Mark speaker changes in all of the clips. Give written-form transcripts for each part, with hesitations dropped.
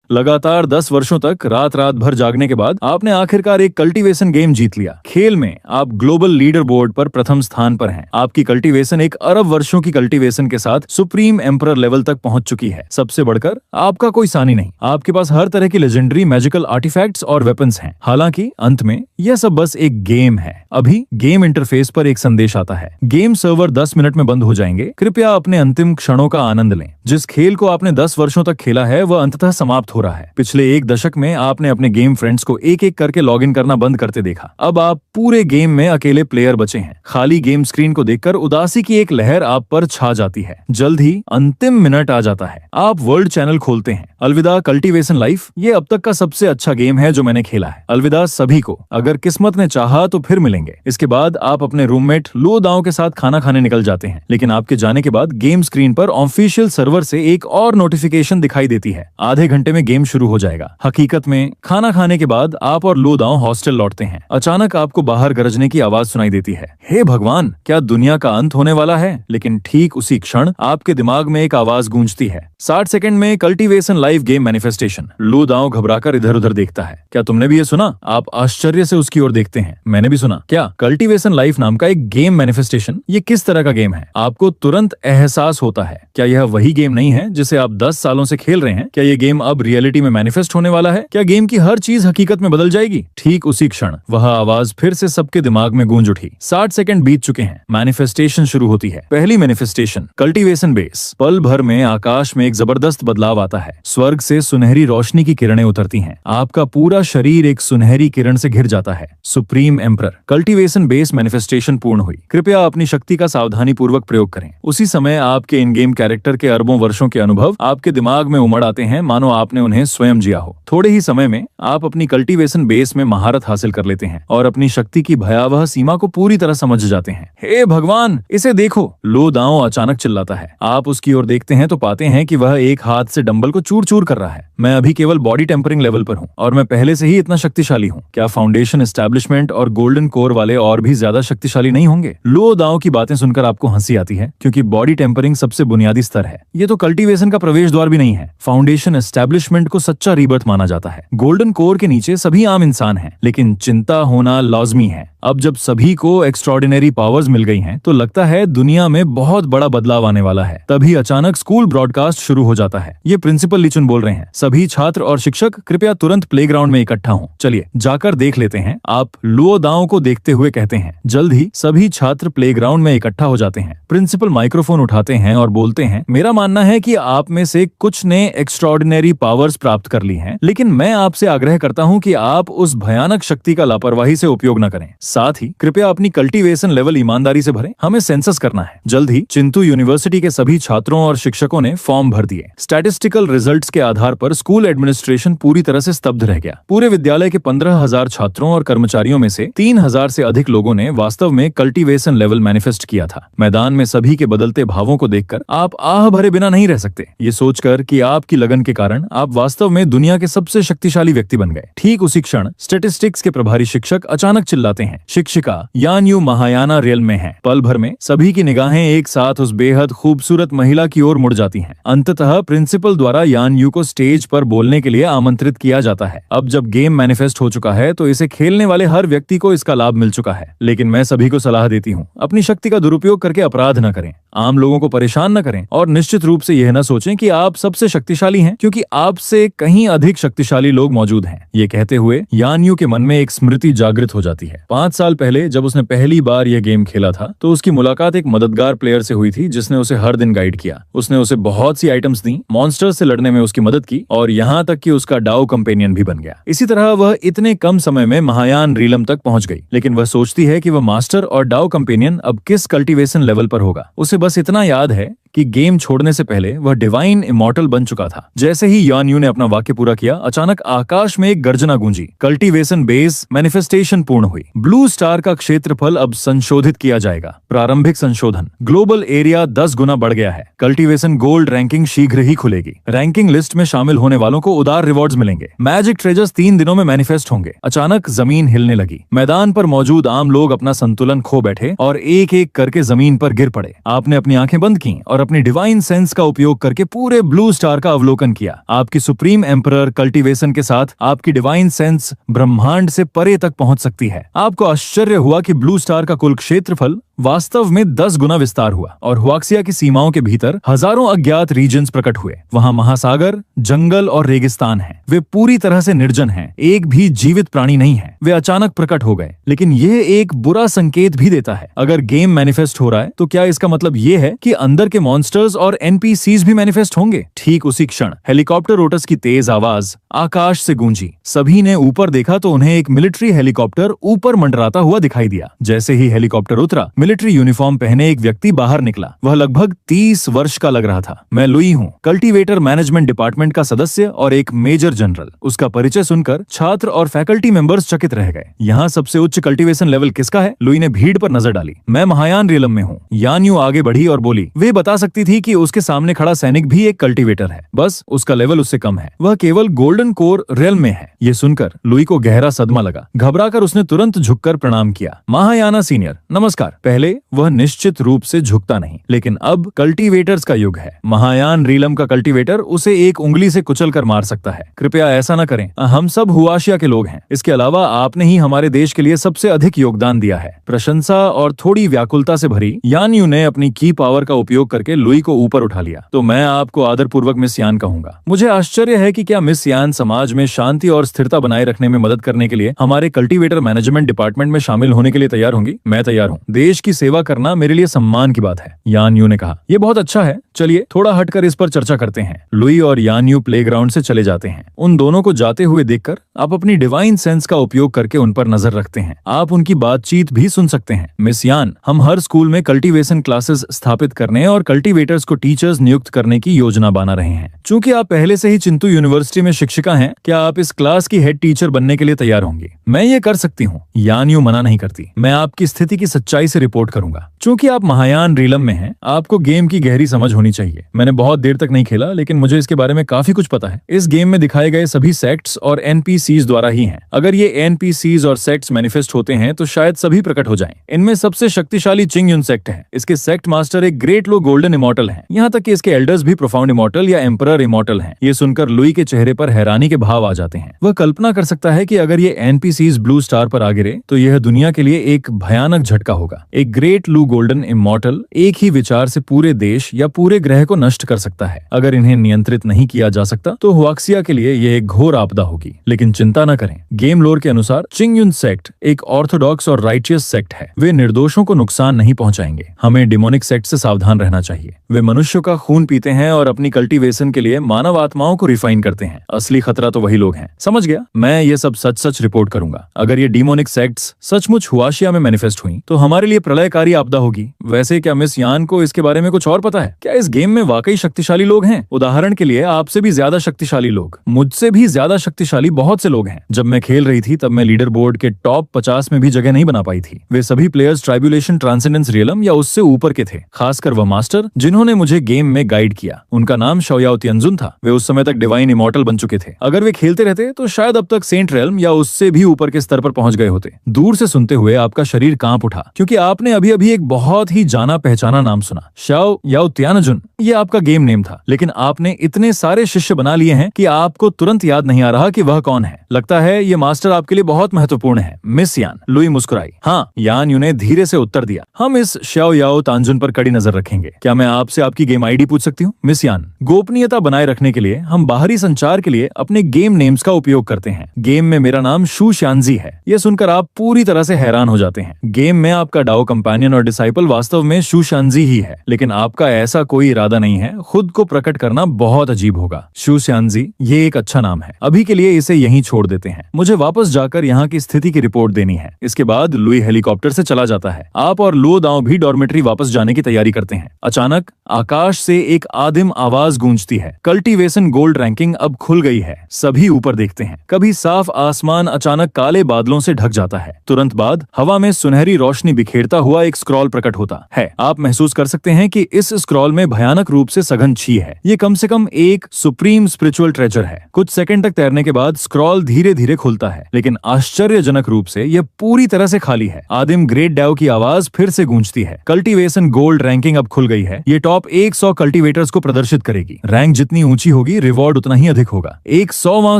Speaker 1: लगातार 10 वर्षों तक रात रात भर जागने के बाद आपने आखिरकार एक कल्टीवेशन गेम जीत लिया। खेल में आप ग्लोबल लीडर बोर्ड पर प्रथम स्थान पर हैं। आपकी कल्टीवेशन 1 अरब वर्षों की कल्टीवेशन के साथ सुप्रीम एम्परर लेवल तक पहुंच चुकी है। सबसे बढ़कर आपका कोई सानी नहीं। आपके पास हर तरह की लेजेंडरी मैजिकल आर्टिफैक्ट्स और वेपन्स हैं। हालांकि अंत में यह सब बस एक गेम है। अभी गेम इंटरफेस पर एक संदेश आता है, गेम सर्वर 10 मिनट में बंद हो जाएंगे, कृपया अपने अंतिम क्षणों का आनंद लें। जिस खेल को आपने 10 वर्षों तक खेला है वह अंततः समाप्त हो रहा है। पिछले 1 दशक में आपने अपने गेम फ्रेंड्स को एक एक करके लॉगिन करना बंद करते देखा। अब आप पूरे गेम में अकेले प्लेयर बचे हैं। खाली गेम स्क्रीन को देखकर उदासी की एक लहर आप पर छा जाती है। जल्द ही अंतिम मिनट आ जाता है। आप वर्ल्ड चैनल खोलते हैं। अलविदा कल्टीवेशन लाइफ, ये अब तक का सबसे अच्छा गेम है जो मैंने खेला है। अलविदा सभी को, अगर किस्मत ने चाहा तो फिर मिलेंगे। इसके बाद आप अपने रूममेट लो दाओ के साथ खाना खाने निकल जाते हैं। लेकिन आपके जाने के बाद गेम स्क्रीन पर ऑफिशियल सर्वर से एक और नोटिफिकेशन दिखाई देती है, आधे घंटे में गेम शुरू हो जाएगा। हकीकत में खाना खाने के बाद आप और लो दाओ हॉस्टल लौटते हैं। अचानक आपको बाहर गरजने की आवाज सुनाई देती है। हे भगवान, क्या दुनिया का अंत होने वाला है? लेकिन ठीक उसी क्षण आपके दिमाग में एक आवाज गूंजती है, 60 सेकंड में कल्टीवेशन लाइव गेम मैनिफेस्टेशन। लो दाओ घबराकर इधर उधर देखता है। क्या तुमने भी ये सुना? आप आश्चर्य से उसकी ओर देखते हैं। मैंने भी सुना। क्या कल्टीवेशन लाइफ नाम का एक गेम मैनिफेस्टेशन? ये किस तरह का गेम है? आपको तुरंत एहसास होता है, क्या यह वही गेम नहीं है जिसे आप 10 सालों से खेल रहे हैं? क्या ये गेम अब रियलिटी में मैनिफेस्ट होने वाला है? क्या गेम की हर चीज हकीकत में बदल जाएगी? ठीक उसी क्षण वह आवाज फिर से सबके दिमाग में गूंज उठी। 60 सेकंड बीत चुके हैं। मैनिफेस्टेशन शुरू होती है। पहली मैनिफेस्टेशन, कल्टीवेशन बेस। पल भर में आकाश में एक जबरदस्त बदलाव आता है। स्वर्ग से सुनहरी रोशनी की किरणें उतरती हैं। आपका पूरा शरीर एक सुनहरी किरण से घिर जाता है। Supreme emperor. Cultivation base manifestation पूर्ण हुई। कृपया अपनी शक्ति का सावधानी पूर्वक प्रयोग करें। उसी समय आपके इन गेम कैरेक्टर के अरबों वर्षों के अनुभव आपके दिमाग में उमड़ आते हैं, मानो आपने उन्हें स्वयं जिया हो। थोड़े ही समय में आप अपनी कल्टीवेशन बेस में महारत हासिल कर लेते हैं और अपनी शक्ति की भयावह सीमा को पूरी तरह समझ जाते हैं। हे भगवान, इसे देखो! लो दाओ अचानक चिल्लाता है। आप उसकी ओर देखते हैं तो पाते हैं कि वह एक हाथ से डंबल को चूर चूर कर रहा है। मैं अभी केवल बॉडी टेम्परिंग लेवल पर हूँ और मैं पहले से ही इतना शक्तिशाली हूँ। क्या फाउंडेशन एस्टैब्लिशमेंट और गोल्डन कोर वाले और भी ज्यादा शक्तिशाली नहीं होंगे? लो दाओ की बातें सुनकर आपको हंसी आती है, क्योंकि बॉडी टेम्परिंग सबसे बुनियादी स्तर है। ये तो कल्टीवेशन का प्रवेश द्वार भी नहीं है। फाउंडेशन एस्टैब्लिशमेंट को सच्चा रीबर्थ माना जाता है। गोल्डन कोर के नीचे सभी आम इंसान हैं, लेकिन चिंता होना लाजमी है। अब जब सभी को एक्स्ट्रॉर्डिनरी पावर्स मिल गई हैं, तो लगता है दुनिया में बहुत बड़ा बदलाव आने वाला है। तभी अचानक स्कूल ब्रॉडकास्ट शुरू हो जाता है। ये प्रिंसिपल लिचुन बोल रहे हैं, सभी छात्र और शिक्षक कृपया तुरंत प्लेग्राउंड में इकट्ठा हों। चलिए जाकर देख लेते हैं। आप लुओ दाओ को देखते हुए कहते हैं। जल्द ही सभी छात्र प्लेग्राउंड में इकट्ठा हो जाते हैं। प्रिंसिपल माइक्रोफोन उठाते हैं और बोलते हैं, मेरा मानना है कि आप में से कुछ ने एक्स्ट्रॉर्डिनरी पावर्स प्राप्त कर ली हैं, लेकिन मैं आपसे आग्रह करता हूं कि आप उस भयानक शक्ति का लापरवाही से उपयोग न करें। साथ ही कृपया अपनी कल्टीवेशन लेवल ईमानदारी से भरें। हमें सेंसस करना है। जल्द ही चिंतू यूनिवर्सिटी के सभी छात्रों और शिक्षकों ने फॉर्म भर दिए। स्टैटिस्टिकल रिजल्ट्स के आधार पर स्कूल एडमिनिस्ट्रेशन पूरी तरह से स्तब्ध रह गया। पूरे विद्यालय के 15,000 छात्रों और कर्मचारियों में से 3,000 से अधिक लोगों ने वास्तव में कल्टीवेशन लेवल मैनिफेस्ट किया था। मैदान में सभी के बदलते भावों को देखकर आप आह भरे बिना नहीं रह सकते, ये सोचकर कि आपकी लगन के कारण आप वास्तव में दुनिया के सबसे शक्तिशाली व्यक्ति बन गए। ठीक उसी क्षण स्टैटिस्टिक्स के प्रभारी शिक्षक अचानक चिल्लाते हैं, शिक्षिका यान यू महायाना रेल में है। पल भर में सभी की निगाहें एक साथ उस बेहद खूबसूरत महिला की ओर मुड़ जाती हैं। अंततः प्रिंसिपल द्वारा यान यू को स्टेज पर बोलने के लिए आमंत्रित किया जाता है। अब जब गेम मैनिफेस्ट हो चुका है तो इसे खेलने वाले हर व्यक्ति को इसका लाभ मिल चुका है, लेकिन मैं सभी को सलाह देती हूँ, अपनी शक्ति का दुरुपयोग करके अपराध न करें, आम लोगों को परेशान न करें और निश्चित रूप से यह न सोचें कि आप सबसे शक्तिशाली हैं, क्योंकि आपसे कहीं अधिक शक्तिशाली लोग मौजूद हैं। ये कहते हुए यान यू के मन में एक स्मृति जागृत हो जाती है। 5 साल पहले जब उसने पहली बार यह गेम खेला था तो उसकी मुलाकात एक मददगार प्लेयर से हुई थी, जिसने उसे हर दिन गाइड किया। उसने उसे बहुत सी आइटम्स दी, मॉन्स्टर्स से लड़ने में उसकी मदद की और यहाँ तक कि उसका डाउ कंपेनियन भी बन गया। इसी तरह वह इतने कम समय में महायान रीलम तक पहुंच गई, लेकिन वह सोचती है कि वह मास्टर और डाउ कंपेनियन अब किस कल्टीवेशन लेवल पर होगा। उसे बस इतना याद है कि गेम छोड़ने से पहले वह डिवाइन इमॉर्टल बन चुका था। जैसे ही यान यू ने अपना वाक्य पूरा किया, अचानक आकाश में एक गर्जना गूंजी। कल्टीवेशन बेस मैनिफेस्टेशन पूर्ण हुई। ब्लू स्टार का क्षेत्रफल अब संशोधित किया जाएगा। प्रारंभिक संशोधन, ग्लोबल एरिया 10 गुना बढ़ गया है। कल्टीवेशन गोल्ड रैंकिंग शीघ्र ही खुलेगी। रैंकिंग लिस्ट में शामिल होने वालों को उदार रिवॉर्ड्स मिलेंगे। मैजिक ट्रेजर्स 3 दिनों में मैनिफेस्ट होंगे। अचानक जमीन हिलने लगी। मैदान पर मौजूद आम लोग अपना संतुलन खो बैठे और एक एक करके जमीन पर गिर पड़े। आपने अपनी आंखें बंद की और और अपनी डिवाइन सेंस का उपयोग करके पूरे ब्लू स्टार का अवलोकन किया। आपकी सुप्रीम एम्परर कल्टीवेशन के साथ आपकी डिवाइन सेंस ब्रह्मांड से परे तक पहुंच सकती है। आपको आश्चर्य हुआ कि ब्लू स्टार का कुल क्षेत्रफल वास्तव में 10 गुना विस्तार हुआ और हुआक्सिया की सीमाओं के भीतर हजारों अज्ञात रीजन्स प्रकट हुए। वहां महासागर, जंगल और रेगिस्तान हैं। वे पूरी तरह से निर्जन हैं। एक भी जीवित प्राणी नहीं है। वे अचानक प्रकट हो गए, लेकिन यह एक बुरा संकेत भी देता है। अगर गेम मैनिफेस्ट हो रहा है तो क्या इसका मतलब ये है कि अंदर के मॉन्स्टर्स और एनपीसीज भी मैनिफेस्ट होंगे? ठीक उसी क्षण हेलीकॉप्टर ओटस की तेज आवाज आकाश से गूंजी। सभी ने ऊपर देखा तो उन्हें एक मिलिट्री हेलीकॉप्टर ऊपर मंडराता हुआ दिखाई दिया। जैसे ही हेलीकॉप्टर उतरा, मिलिट्री यूनिफॉर्म पहने एक व्यक्ति बाहर निकला। वह लगभग 30 वर्ष का लग रहा था। मैं लुई हूँ, कल्टीवेटर मैनेजमेंट डिपार्टमेंट का सदस्य और एक मेजर जनरल। उसका परिचय सुनकर छात्र और फैकल्टी मेंबर्स चकित रह गए। यहाँ सबसे उच्च कल्टीवेशन लेवल किसका है? लुई ने भीड़ पर नजर डाली। मैं महायान रियलम में हूँ। यान यू आगे बढ़ी और बोली, वे बता सकती थी कि उसके सामने खड़ा सैनिक भी एक कल्टीवेटर है, बस उसका लेवल उससे कम है। वह केवल गोल्डन कोर रियल्म में है। ये सुनकर लुई को गहरा सदमा लगा। घबराकर उसने तुरंत झुककर प्रणाम किया। महायाना सीनियर, नमस्कार। पहले वह निश्चित रूप से झुकता नहीं, लेकिन अब कल्टीवेटर्स का युग है। महायान रीलम का कल्टीवेटर उसे एक उंगली से कुचल कर मार सकता है। कृपया ऐसा न करें। हम सब हुआशिया के लोग हैं। इसके अलावा आपने ही हमारे देश के लिए सबसे अधिक योगदान दिया है। प्रशंसा और थोड़ी व्याकुलता से भरी यान यू ने अपनी की पावर का उपयोग करके लुई को ऊपर उठा लिया। तो मैं आपको आदरपूर्वक मिस यान कहूंगा। मुझे आश्चर्य है कि क्या मिस यान समाज में शांति और स्थिरता बनाए रखने में मदद करने के लिए हमारे कल्टीवेटर मैनेजमेंट डिपार्टमेंट में शामिल होने के लिए तैयार होंगी? मैं तैयार हूँ। देश की सेवा करना मेरे लिए सम्मान की बात है, यान यू ने कहा। यह बहुत अच्छा है। चलिए थोड़ा हटकर इस पर चर्चा करते हैं। लुई और यान यू प्लेग्राउंड से चले जाते हैं। उन दोनों को जाते हुए देखकर आप अपनी डिवाइन सेंस का उपयोग करके उन पर नजर रखते हैं। आप उनकी बातचीत भी सुन सकते हैं। मिस यान, हम हर स्कूल में कल्टीवेशन क्लासेस स्थापित करने और कल्टीवेटर्स को टीचर्स नियुक्त करने की योजना बना रहे हैं। चूंकि आप पहले से ही चिंतु यूनिवर्सिटी में शिक्षिका हैं, क्या आप इस क्लास की हेड टीचर बनने के लिए तैयार होंगी? मैं ये कर सकती हूँ। यान यू मना नहीं करती। मैं आपकी स्थिति की सच्चाई से रिपोर्ट करूंगा। चूंकि आप महायान रीलम में हैं, आपको गेम की गहरी समझ होनी चाहिए। मैंने बहुत देर तक नहीं खेला, लेकिन मुझे इसके बारे में काफी कुछ पता है। इस गेम में दिखाए गए सभी सेक्ट्स और एनपीसीज द्वारा ही हैं। अगर ये एनपीसीज और सेक्ट्स मैनिफेस्ट होते हैं तो शायद सभी प्रकट हो जाएं। इनमें सबसे शक्तिशाली चिंग युन सेक्ट है। इसके सेक्ट मास्टर एक ग्रेट लो गोल्डन इमॉर्टल हैं। यहाँ तक कि इसके एल्डर्स भी प्रोफाउंड इमॉर्टल या एम्परर इमॉर्टल हैं। ये सुनकर लुई के चेहरे पर हैरानी के भाव आ जाते हैं। वह कल्पना कर सकता है कि अगर ये एनपीसीज ब्लू स्टार पर आ गिरे तो यह दुनिया के लिए एक भयानक झटका होगा। एक ग्रेट लू गोल्डन इमॉर्टल एक ही विचार से पूरे देश या पूरे ग्रह को नष्ट कर सकता है। अगर इन्हें नियंत्रित नहीं किया जा सकता तो हुआक्सिया के लिए यह एक घोर आपदा होगी। लेकिन चिंता न करें, गेम लोर के अनुसार चिंग युन सेक्ट एक ऑर्थोडॉक्स और राइटियस सेक्ट है। वे निर्दोषों को नुकसान नहीं पहुंचाएंगे। हमें डिमोनिक सेक्ट से सावधान रहना चाहिए। वे मनुष्यों का खून पीते हैं और अपनी कल्टीवेशन के लिए मानव आत्माओं को रिफाइन करते हैं। असली खतरा तो वही लोग हैं। समझ गया? मैं ये सब सच सच रिपोर्ट करूंगा। अगर ये डिमोनिक सेक्ट्स सचमुच हुआशिया में मैनिफेस्ट हुई तो हमारे लिए प्रलयकारी आपदा होगी। वैसे क्या मिस यान को इसके बारे में कुछ और पता है? क्या इस गेम में वाकई शक्तिशाली लोग हैं? उदाहरण के लिए आपसे भी ज्यादा शक्तिशाली लोग, मुझसे भी ज्यादा शक्तिशाली बहुत से लोग हैं। जब मैं खेल रही थी तब मैं लीडर बोर्ड के टॉप 50 में भी जगह नहीं बना पाई थी। वे सभी प्लेयर्स ट्राइब्यूलेशन ट्रांसेंडेंस रियलम या उससे ऊपर के थे। खासकर वह मास्टर जिन्होंने मुझे गेम में गाइड किया। उनका नाम शाओयाओ तियानजुन था। वे उस समय तक डिवाइन इमॉर्टल बन चुके थे। अगर वे खेलते रहते तो शायद अब तक सेंट रेल्म या उससे भी ऊपर के स्तर पर पहुंच गए होते। दूर से सुनते हुए आपका शरीर कांप उठा, क्योंकि आपने अभी अभी एक बहुत ही जाना पहचाना नाम सुना। शाओयाओ तियानजुन, ये आपका गेम नेम था, लेकिन आपने इतने सारे शिष्य बना लिए हैं कि आपको तुरंत याद नहीं आ रहा कि वह कौन है। लगता है ये मास्टर आपके लिए बहुत महत्वपूर्ण है, मिस यान। लुई मुस्कुराई। हाँ, यान यू ने धीरे से उत्तर दिया। हम इस शाओयाओ तांजुन पर कड़ी नजर रखेंगे। क्या मैं आपसे आपकी गेम आईडी पूछ सकती हूँ? मिस यान, गोपनीयता बनाए रखने के लिए हम बाहरी संचार के लिए अपने गेम नेम्स का उपयोग करते हैं। गेम में मेरा नाम शू शानजी है। यह सुनकर आप पूरी तरह से हैरान हो जाते हैं। गेम में आपका डाओ कंपेनियन और डिसाइपल वास्तव में शू शानजी ही है, लेकिन आपका ऐसा कोई इरादा नहीं है। खुद को प्रकट करना बहुत अजीब होगा। शू शानजी, ये एक अच्छा नाम है। अभी के लिए इसे यहीं छोड़ देते हैं। मुझे वापस जाकर यहाँ की स्थिति की रिपोर्ट देनी है। इसके बाद लुई हेलीकॉप्टर से चला जाता है। आप और लो दाओ भी डॉर्मेट्री वापस जाने की तैयारी करते हैं। अचानक आकाश से एक आदिम आवाज गूंजती है। कल्टीवेशन गोल्ड रैंकिंग अब खुल गई है। सभी ऊपर देखते हैं। कभी साफ आसमान अचानक काले बादलों से ढक जाता है। तुरंत बाद हवा में सुनहरी रोशनी बिखेरता हुआ एक स्क्रॉल प्रकट होता है। आप महसूस कर सकते हैं कि इस स्क्रॉल में भयानक रूप से सघन छी है। ये कम से कम एक सुप्रीम स्पिरिचुअल ट्रेजर है। कुछ सेकंड तक तैरने के बाद स्क्रॉल धीरे धीरे खुलता है, लेकिन आश्चर्यजनक रूप से यह पूरी तरह से खाली है। आदिम ग्रेट डैव की आवाज फिर से गूंजती है। कल्टीवेशन गोल्ड रैंकिंग अब खुल गई है। ये टॉप 100 कल्टीवेटर्स को प्रदर्शित करेगी। रैंक जितनी ऊंची होगी, रिवॉर्ड उतना ही अधिक होगा। 100वां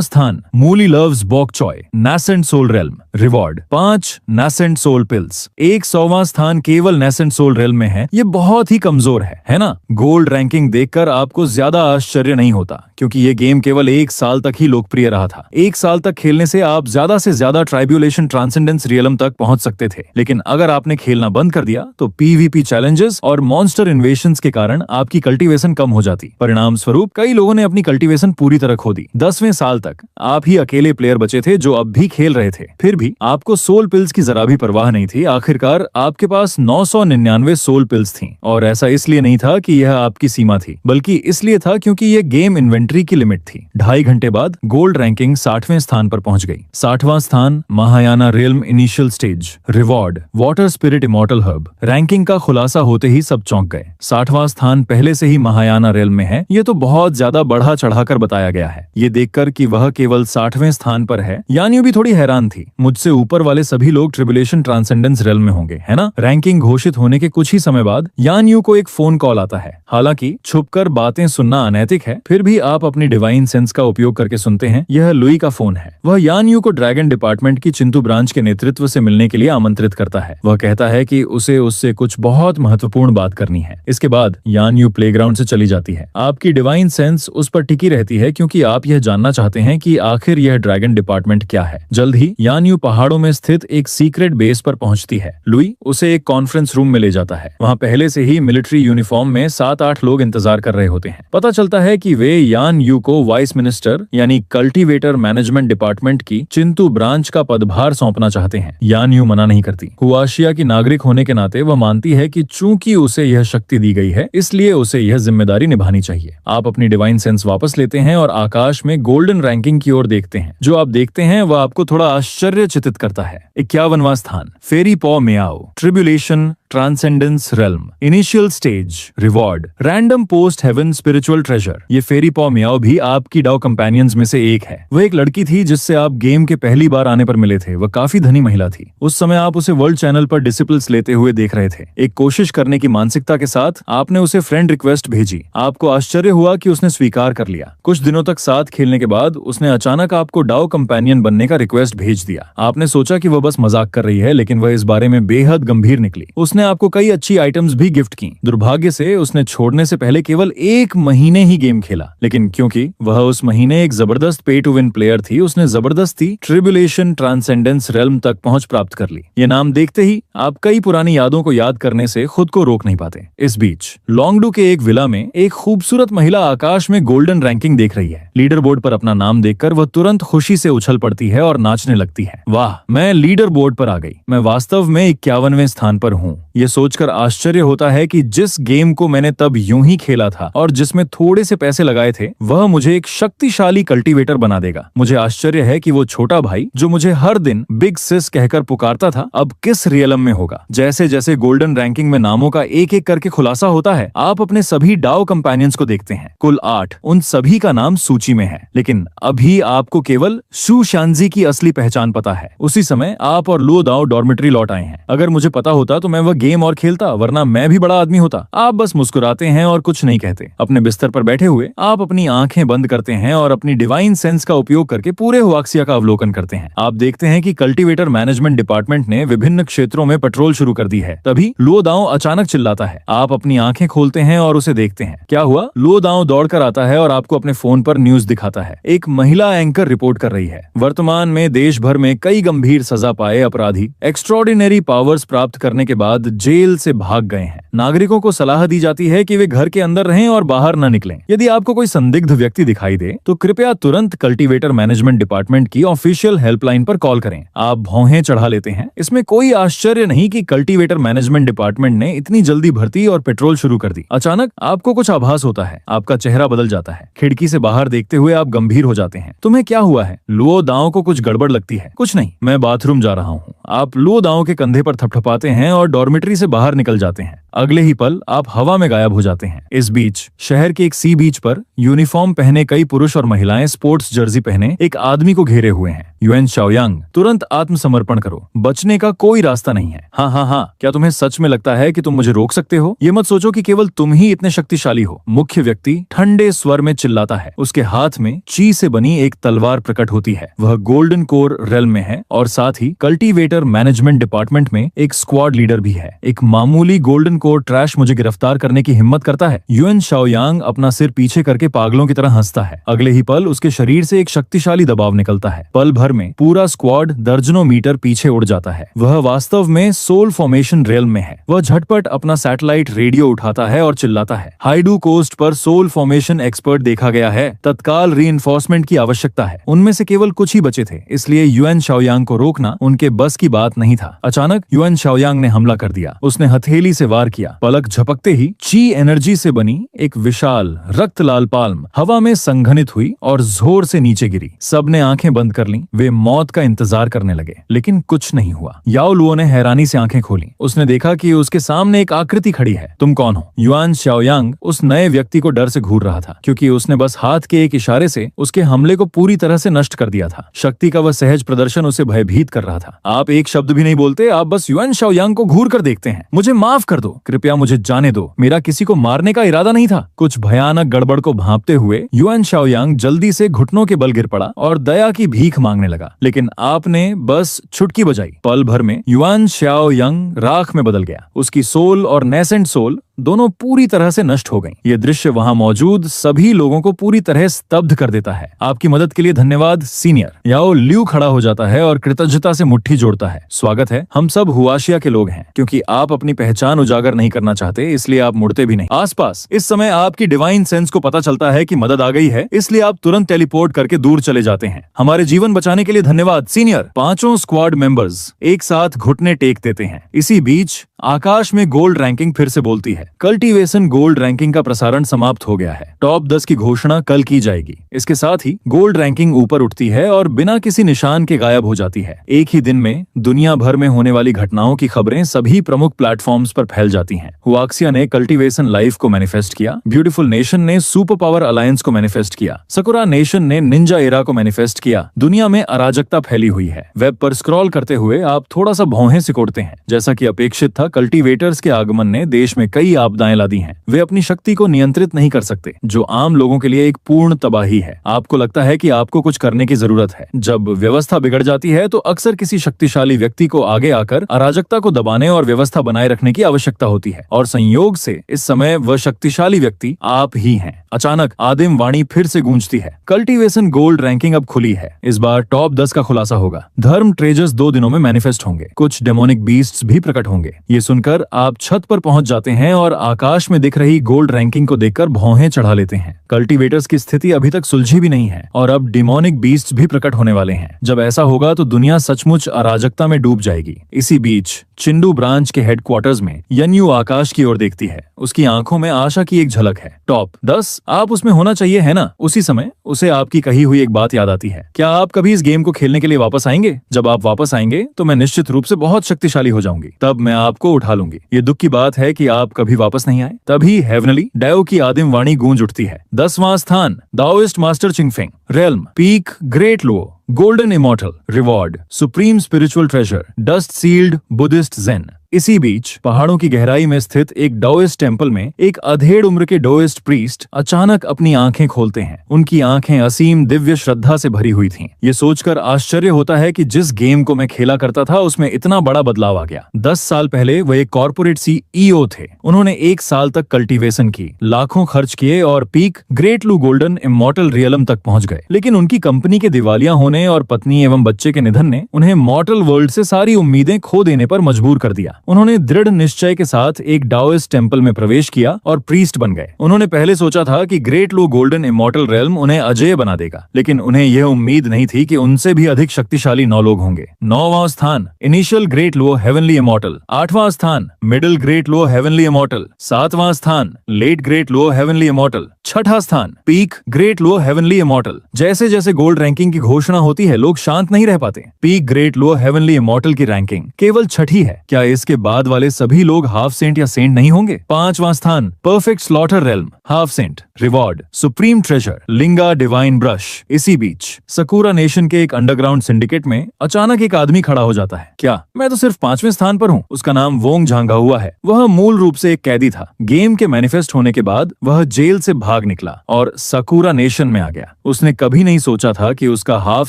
Speaker 1: स्थान, मूली loves bok choy, nascent soul realm. Reward 5 nascent soul pills. 100वां स्थान केवल नासेंट सोल रेल्म में है। ये बहुत ही कमजोर है ना? गोल्ड रैंकिंग देखकर आपको ज्यादा आश्चर्य नहीं होता, क्योंकि ये गेम केवल 1 साल तक ही लोकप्रिय रहा था। 1 साल तक खेलने से आप ज्यादा से ज्यादा ट्राइब्यूलेशन ट्रांसेंडेंस रियलम तक पहुंच सकते थे, लेकिन अगर आपने खेलना बंद कर दिया तो पीवीपी चैलेंजेस और मॉन्स्टर इन्वेशंस के कारण आपकी कल्टीवेशन कम हो जाती। परिणाम स्वरूप कई लोगों ने अपनी कल्टीवेशन पूरी तरह खो दी। 10वें साल तक आप ही अकेले प्लेयर बचे थे जो अब भी खेल रहे थे। फिर भी आपको सोल पिल्स की जरा भी परवाह नहीं थी। आखिरकार आपके पास 999 सोल पिल्स थी, और ऐसा इसलिए नहीं था कि यह आपकी सीमा थी, बल्कि इसलिए था क्योंकि यह गेम इन्वेंट्री की लिमिट थी। 2.5 घंटे बाद गोल्ड रैंकिंग 60वें स्थान पर पहुंच गई। 60वां स्थान, Mahayana realm initial stage. Reward water spirit immortal herb. Ranking का खुलासा होते ही सब चौंक गए। 60वां स्थान पहले से ही महायाना रियल्म में है। ये तो बहुत ज्यादा बढ़ा चढ़ाकर बताया गया है। ये देखकर कि वह केवल 60वें स्थान पर है, यानी भी थोड़ी हैरान थी। मुझसे ऊपर वाले सभी लोग ट्रिबुलेशन ट्रांसेंडेंस रियल्म में होंगे, है ना? रैंकिंग घोषित होने के कुछ ही समय बाद यान यू को एक फोन कॉल आता है। हालांकि छुपकर बातें सुनना अनैतिक है, फिर भी आप अपनी डिवाइन सेंस का उपयोग करके सुनते हैं। यह लुई का फोन है। वह यान यू को ड्रैगन डिपार्टमेंट की चिंतु ब्रांच के नेतृत्व से मिलने के लिए आमंत्रित करता है। वह कहता है कि उसे उससे कुछ बहुत महत्वपूर्ण बात करनी है। इसके बाद यान यू प्लेग्राउंड से चली जाती है। आपकी डिवाइन सेंस उस पर टिकी रहती है, क्योंकि आप यह जानना चाहते हैं कि आखिर यह ड्रैगन डिपार्टमेंट क्या है। जल्द ही यान यू पहाड़ों में स्थित एक सीक्रेट बेस पर पहुंचती है। लुई उसे एक कॉन्फ्रेंस रूम में ले जाता है। वहाँ पहले से ही मिलिट्री यूनिफॉर्म में 7-8 लोग इंतजार कर रहे होते हैं। पता चलता है कि वे यान यू को वाइस मिनिस्टर यानी कल्टीवेटर मैनेजमेंट डिपार्टमेंट की चिंतु ब्रांच का पदभार सौंपना चाहते हैं। यान यू मना नहीं करती। हुआशिया की नागरिक होने के नाते वह मानती है कि चूंकि उसे यह शक्ति दी गई है, इसलिए उसे यह जिम्मेदारी निभानी चाहिए। आप अपनी डिवाइन सेंस वापस लेते हैं और आकाश में गोल्डन रैंकिंग की ओर देखते हैं। जो आप देखते हैं वह आपको थोड़ा आश्चर्यचकित करता है। 51वां स्थान, fairy paw Miao, tribulation transcendence realm initial stage. Reward random post heaven spiritual treasure. ये फेरी पॉ मियाओ भी आपकी डाउ कंपेनियंस में से एक है। वह एक लड़की थी जिससे आप गेम के पहली बार आने पर मिले थे। वह काफी धनी महिला थी। उस समय आप उसे वर्ल्ड चैनल पर डिसिपल्स लेते हुए देख रहे थे। एक कोशिश करने की मानसिकता के साथ आपने उसे फ्रेंड रिक्वेस्ट भेजी। आपको आश्चर्य हुआ कि उसने स्वीकार कर लिया। कुछ दिनों तक साथ खेलने के बाद उसने अचानक आपको डाउ कंपेनियन बनने का रिक्वेस्ट भेज दिया। आपने सोचा कि वह बस मजाक कर रही है, लेकिन वह इस बारे में बेहद गंभीर निकली। उसने आपको कई अच्छी आइटम्स भी गिफ्ट की। दुर्भाग्य से उसने छोड़ने से पहले केवल 1 महीने ही गेम खेला, लेकिन क्योंकि वह उस महीने एक जबरदस्त पे टू विन प्लेयर थी, उसने जबरदस्ती ट्रिब्युलेशन ट्रांसेंडेंस रेल्म तक पहुंच प्राप्त कर ली। ये नाम देखते ही आप कई पुरानी यादों को याद करने से खुद को रोक नहीं पाते। इस बीच लॉन्गडू के एक विला में एक खूबसूरत महिला आकाश में गोल्डन रैंकिंग देख रही है। लीडर बोर्ड पर अपना नाम देखकर वह तुरंत खुशी से उछल पड़ती है और नाचने लगती है। वाह, मैं लीडर बोर्ड पर आ गई। मैं वास्तव में 51वें स्थान पर हूँ। ये सोचकर आश्चर्य होता है कि जिस गेम को मैंने तब यूं ही खेला था और जिसमें थोड़े से पैसे लगाए थे, वह मुझे एक शक्तिशाली कल्टीवेटर बना देगा। मुझे आश्चर्य है कि वो छोटा भाई जो मुझे हर दिन बिग सिस कहकर पुकारता था, अब किस रियलम में होगा। जैसे जैसे गोल्डन रैंकिंग में नामों का एक एक करके खुलासा होता है, आप अपने सभी डाउ कंपेनियंस को देखते हैं। कुल 8, उन सभी का नाम सूची में है, लेकिन अभी आपको केवल शू शांजी की असली पहचान पता है। उसी समय आप और लुओ दाओ डॉर्मेट्री लौट आए हैं। अगर मुझे पता होता तो मैं वह गेम और खेलता, वरना मैं भी बड़ा आदमी होता। आप बस मुस्कुराते हैं और कुछ नहीं कहते। अपने बिस्तर पर बैठे हुए आप अपनी आंखें बंद करते हैं और अपनी डिवाइन सेंस का उपयोग करके पूरे हुआक्सिया का अवलोकन करते हैं। आप देखते हैं कि कल्टीवेटर मैनेजमेंट डिपार्टमेंट ने विभिन्न क्षेत्रों में पेट्रोल शुरू कर दी है। तभी लुओ दाओ अचानक चिल्लाता है। आप अपनी आंखें खोलते हैं और उसे देखते हैं। क्या हुआ? लुओ दाओ दौड़कर आता है और आपको अपने फोन पर न्यूज दिखाता है। एक महिला एंकर रिपोर्ट कर रही है। वर्तमान में देश भर में कई गंभीर सजा पाए अपराधी एक्स्ट्रॉर्डिनरी पावर्स प्राप्त करने के बाद जेल से भाग गए हैं। नागरिकों को सलाह दी जाती है कि वे घर के अंदर रहें और बाहर न निकलें। यदि आपको कोई संदिग्ध व्यक्ति दिखाई दे तो कृपया तुरंत कल्टीवेटर मैनेजमेंट डिपार्टमेंट की ऑफिशियल हेल्पलाइन पर कॉल करें। आप भौहें चढ़ा लेते हैं। इसमें कोई आश्चर्य नहीं कि कल्टीवेटर मैनेजमेंट डिपार्टमेंट ने इतनी जल्दी भर्ती और पेट्रोल शुरू कर दी। अचानक आपको कुछ आभास होता है। आपका चेहरा बदल जाता है। खिड़की से बाहर देखते हुए आप गंभीर हो जाते हैं। तुम्हें क्या हुआ है? लुओ दाओ को कुछ गड़बड़ लगती है। कुछ नहीं, मैं बाथरूम जा रहा हूँ। आप लुओ दाओ के कंधे पर थपथपाते हैं और डॉर्मेट्री ज्योमेट्री से बाहर निकल जाते हैं। अगले ही पल आप हवा में गायब हो जाते हैं। इस बीच शहर के एक सी बीच पर यूनिफॉर्म पहने कई पुरुष और महिलाएं स्पोर्ट्स जर्सी पहने एक आदमी को घेरे हुए हैं। युएन शाओयांग, तुरंत आत्मसमर्पण करो, बचने का कोई रास्ता नहीं है। हाँ हाँ हाँ, क्या तुम्हें सच में लगता है कि तुम मुझे रोक सकते हो? ये मत सोचो कि केवल तुम ही इतने शक्तिशाली हो। मुख्य व्यक्ति ठंडे स्वर में चिल्लाता है। उसके हाथ में ची से बनी एक तलवार प्रकट होती है। वह गोल्डन कोर रेल्म में है और साथ ही कल्टीवेटर मैनेजमेंट डिपार्टमेंट में एक स्क्वाड लीडर भी है। एक मामूली गोल्डन कोर ट्रैश मुझे गिरफ्तार करने की हिम्मत करता है? युएन शाओयांग अपना सिर पीछे करके पागलों की तरह हंसता है। अगले ही पल उसके शरीर से एक शक्तिशाली दबाव निकलता है। पल भर में पूरा स्क्वाड दर्जनों मीटर पीछे उड़ जाता है। वह वास्तव में सोल फॉर्मेशन रेल में है। वह झटपट अपना सैटेलाइट रेडियो उठाता है और चिल्लाता है, हाइडू कोस्ट पर सोल फॉर्मेशन एक्सपर्ट देखा गया है, तत्काल रीइंफोर्समेंट की आवश्यकता है। उनमें से केवल कुछ ही बचे थे, इसलिए युएन शाओयांग को रोकना उनके बस की बात नहीं था। अचानक युएन शाओयांग ने हमला कर दिया। उसने हथेली से वार किया। पलक झपकते ही ची एनर्जी से बनी एक विशाल रक्त लाल पाल्म हवा में संघनित हुई और जोर से नीचे गिरी। सबने आंखें बंद कर लीं। वे मौत का इंतजार करने लगे, लेकिन कुछ नहीं हुआ। याओ लुओ ने हैरानी से आंखें खोली। उसने देखा कि उसके सामने एक आकृति खड़ी है। तुम कौन हो? युएन शाओयांग उस नए व्यक्ति को डर से घूर रहा था, क्योंकि उसने बस हाथ के एक इशारे से उसके हमले को पूरी तरह से नष्ट कर दिया था। शक्ति का वह सहज प्रदर्शन उसे भयभीत कर रहा था। आप एक शब्द भी नहीं बोलते, आप बस युएन शाओयांग को घूर कर देखते हैं। मुझे माफ कर दो, कृपया मुझे जाने दो, मेरा किसी को मारने का इरादा नहीं था। कुछ भयानक गड़बड़ को भांपते हुए युएन शाओयांग जल्दी से घुटनों के बल गिर पड़ा और दया की भीख मांगने लगा, लेकिन आपने बस चुटकी बजाई। पल भर में युएन शाओयांग राख में बदल गया। उसकी सोल और नेसेंट सोल दोनों पूरी तरह से नष्ट हो गईं। ये दृश्य वहां मौजूद सभी लोगों को पूरी तरह स्तब्ध कर देता है। आपकी मदद के लिए धन्यवाद सीनियर। याओ ल्यू खड़ा हो जाता है और कृतज्ञता से मुट्ठी जोड़ता है। स्वागत है, हम सब हुआशिया के लोग हैं। क्योंकि आप अपनी पहचान उजागर नहीं करना चाहते, इसलिए आप मुड़ते भी नहीं आसपास। इस समय आपकी डिवाइन सेंस को पता चलता है कि मदद आ गई है, इसलिए आप तुरंत टेलीपोर्ट करके दूर चले जाते हैं। हमारे जीवन बचाने के लिए धन्यवाद सीनियर। पांचों स्क्वाड मेंबर्स एक साथ घुटने टेक देते हैं। इसी बीच आकाश में गोल्ड रैंकिंग फिर से बोलती है। कल्टीवेशन गोल्ड रैंकिंग का प्रसारण समाप्त हो गया है। टॉप 10 की घोषणा कल की जाएगी। इसके साथ ही गोल्ड रैंकिंग ऊपर उठती है और बिना किसी निशान के गायब हो जाती है। एक ही दिन में दुनिया भर में होने वाली घटनाओं की खबरें सभी प्रमुख प्लेटफॉर्म्स पर फैल जाती हैं। हुआक्सिया ने कल्टीवेशन लाइफ को मैनिफेस्ट किया। ब्यूटीफुल नेशन ने सुपर पावर अलायंस को मैनिफेस्ट किया। सकुरा नेशन ने निंजा एरा को मैनिफेस्ट किया। दुनिया में अराजकता फैली हुई है। वेब पर स्क्रॉल करते हुए आप थोड़ा सा भौहें सिकोड़ते हैं। जैसा कि अपेक्षित था, कल्टीवेटर्स के आगमन ने देश में कई आपदाएं ला दी हैं। वे अपनी शक्ति को नियंत्रित नहीं कर सकते, जो आम लोगों के लिए एक पूर्ण तबाही है। आपको लगता है कि आपको कुछ करने की जरूरत है। जब व्यवस्था बिगड़ जाती है तो अक्सर किसी शक्तिशाली व्यक्ति को आगे आकर अराजकता को दबाने और व्यवस्था बनाए रखने की आवश्यकता होती है, और संयोग से इस समय वह शक्तिशाली व्यक्ति आप ही हैं। अचानक आदिम वाणी फिर से गूंजती है। कल्टीवेशन गोल्ड रैंकिंग अब खुली है। इस बार टॉप 10 का खुलासा होगा। धर्म ट्रेजर्स 2 दिनों में मैनिफेस्ट होंगे। कुछ डेमोनिक बीस्ट्स भी प्रकट होंगे। ये सुनकर आप छत पर पहुंच जाते हैं और आकाश में दिख रही गोल्ड रैंकिंग को देखकर भौहें चढ़ा लेते हैं। कल्टीवेटर्स की स्थिति अभी तक सुलझी भी नहीं है और अब डिमोनिक बीस्ट्स भी प्रकट होने वाले हैं। जब ऐसा होगा तो दुनिया सचमुच अराजकता में डूब जाएगी। इसी बीच चिंडू ब्रांच के हेडक्वार्टर्स में यन्यू आकाश की ओर देखती है। उसकी आंखों में आशा की एक झलक है। टॉप 10 आप उसमें होना चाहिए, है ना? उसी समय उसे आपकी कही हुई एक बात याद आती है। क्या आप कभी इस गेम को खेलने के लिए वापस आएंगे? जब आप वापस आएंगे तो मैं निश्चित रूप से बहुत शक्तिशाली हो जाऊंगी। तब मैं आपको उठा लूंगी। ये दुख की बात है कि आप कभी वापस नहीं आए। तभी हेवनली डाओ की आदिम वाणी गूंज उठती है। 10वां स्थान Daoist master Qingfeng, realm, peak great Luo, golden immortal, reward, supreme spiritual treasure, dust sealed Buddhist Zen. इसी बीच पहाड़ों की गहराई में स्थित एक डाओइस्ट टेम्पल में एक अधेड़ उम्र के डाओइस्ट प्रीस्ट अचानक अपनी आंखें खोलते हैं। उनकी आंखें असीम दिव्य श्रद्धा से भरी हुई थीं। ये सोचकर आश्चर्य होता है कि जिस गेम को मैं खेला करता था उसमें इतना बड़ा बदलाव आ गया। 10 साल पहले वो एक कॉर्पोरेट CEO थे। उन्होंने 1 साल तक कल्टीवेशन की, लाखों खर्च किए और पीक ग्रेट लू गोल्डन इमॉर्टल रियलम तक पहुंच गए। लेकिन उनकी कंपनी के दिवालिया होने और पत्नी एवं बच्चे के निधन ने उन्हें मॉर्टल वर्ल्ड से सारी उम्मीदें खो देने पर मजबूर कर दिया। उन्होंने दृढ़ निश्चय के साथ एक डाओइस्ट टेम्पल में प्रवेश किया और प्रीस्ट बन गए। उन्होंने पहले सोचा था कि ग्रेट लो गोल्डन इमॉर्टल रेल्म उन्हें अजेय बना देगा, लेकिन उन्हें यह उम्मीद नहीं थी कि उनसे भी अधिक शक्तिशाली 9 लोग होंगे। 9वां स्थान इनिशियल ग्रेट लो हेवनली इमॉर्टल, 8वां स्थान मिडिल ग्रेट लो हेवनली इमॉर्टल, 7वां स्थान लेट ग्रेट लो हेवनली इमॉर्टल, 6ठा स्थान पीक ग्रेट लो हेवनली इमॉर्टल। जैसे जैसे गोल्ड रैंकिंग की घोषणा होती है, लोग शांत नहीं रह पाते। पीक ग्रेट लो हेवनली इमॉर्टल की रैंकिंग केवल 6ठी है। क्या इसके उसके बाद वाले सभी लोग हाफ सेंट या सेंट नहीं होंगे। 5वां स्थान, perfect slaughter realm, half saint, reward, supreme treasure, लिंगा डिवाइन ब्रश। इसी बीच सकूरा नेशन के एक अंडरग्राउंड सिंडिकेट में अचानक एक आदमी खड़ा हो जाता है। क्या मैं तो सिर्फ 5वें स्थान पर हूँ? उसका नाम वोंग झांगा हुआ है। वह मूल रूप से एक कैदी था। गेम के मैनिफेस्ट होने के बाद वह जेल से भाग निकला और सकूरा नेशन में आ गया। उसने कभी नहीं सोचा था कि उसका हाफ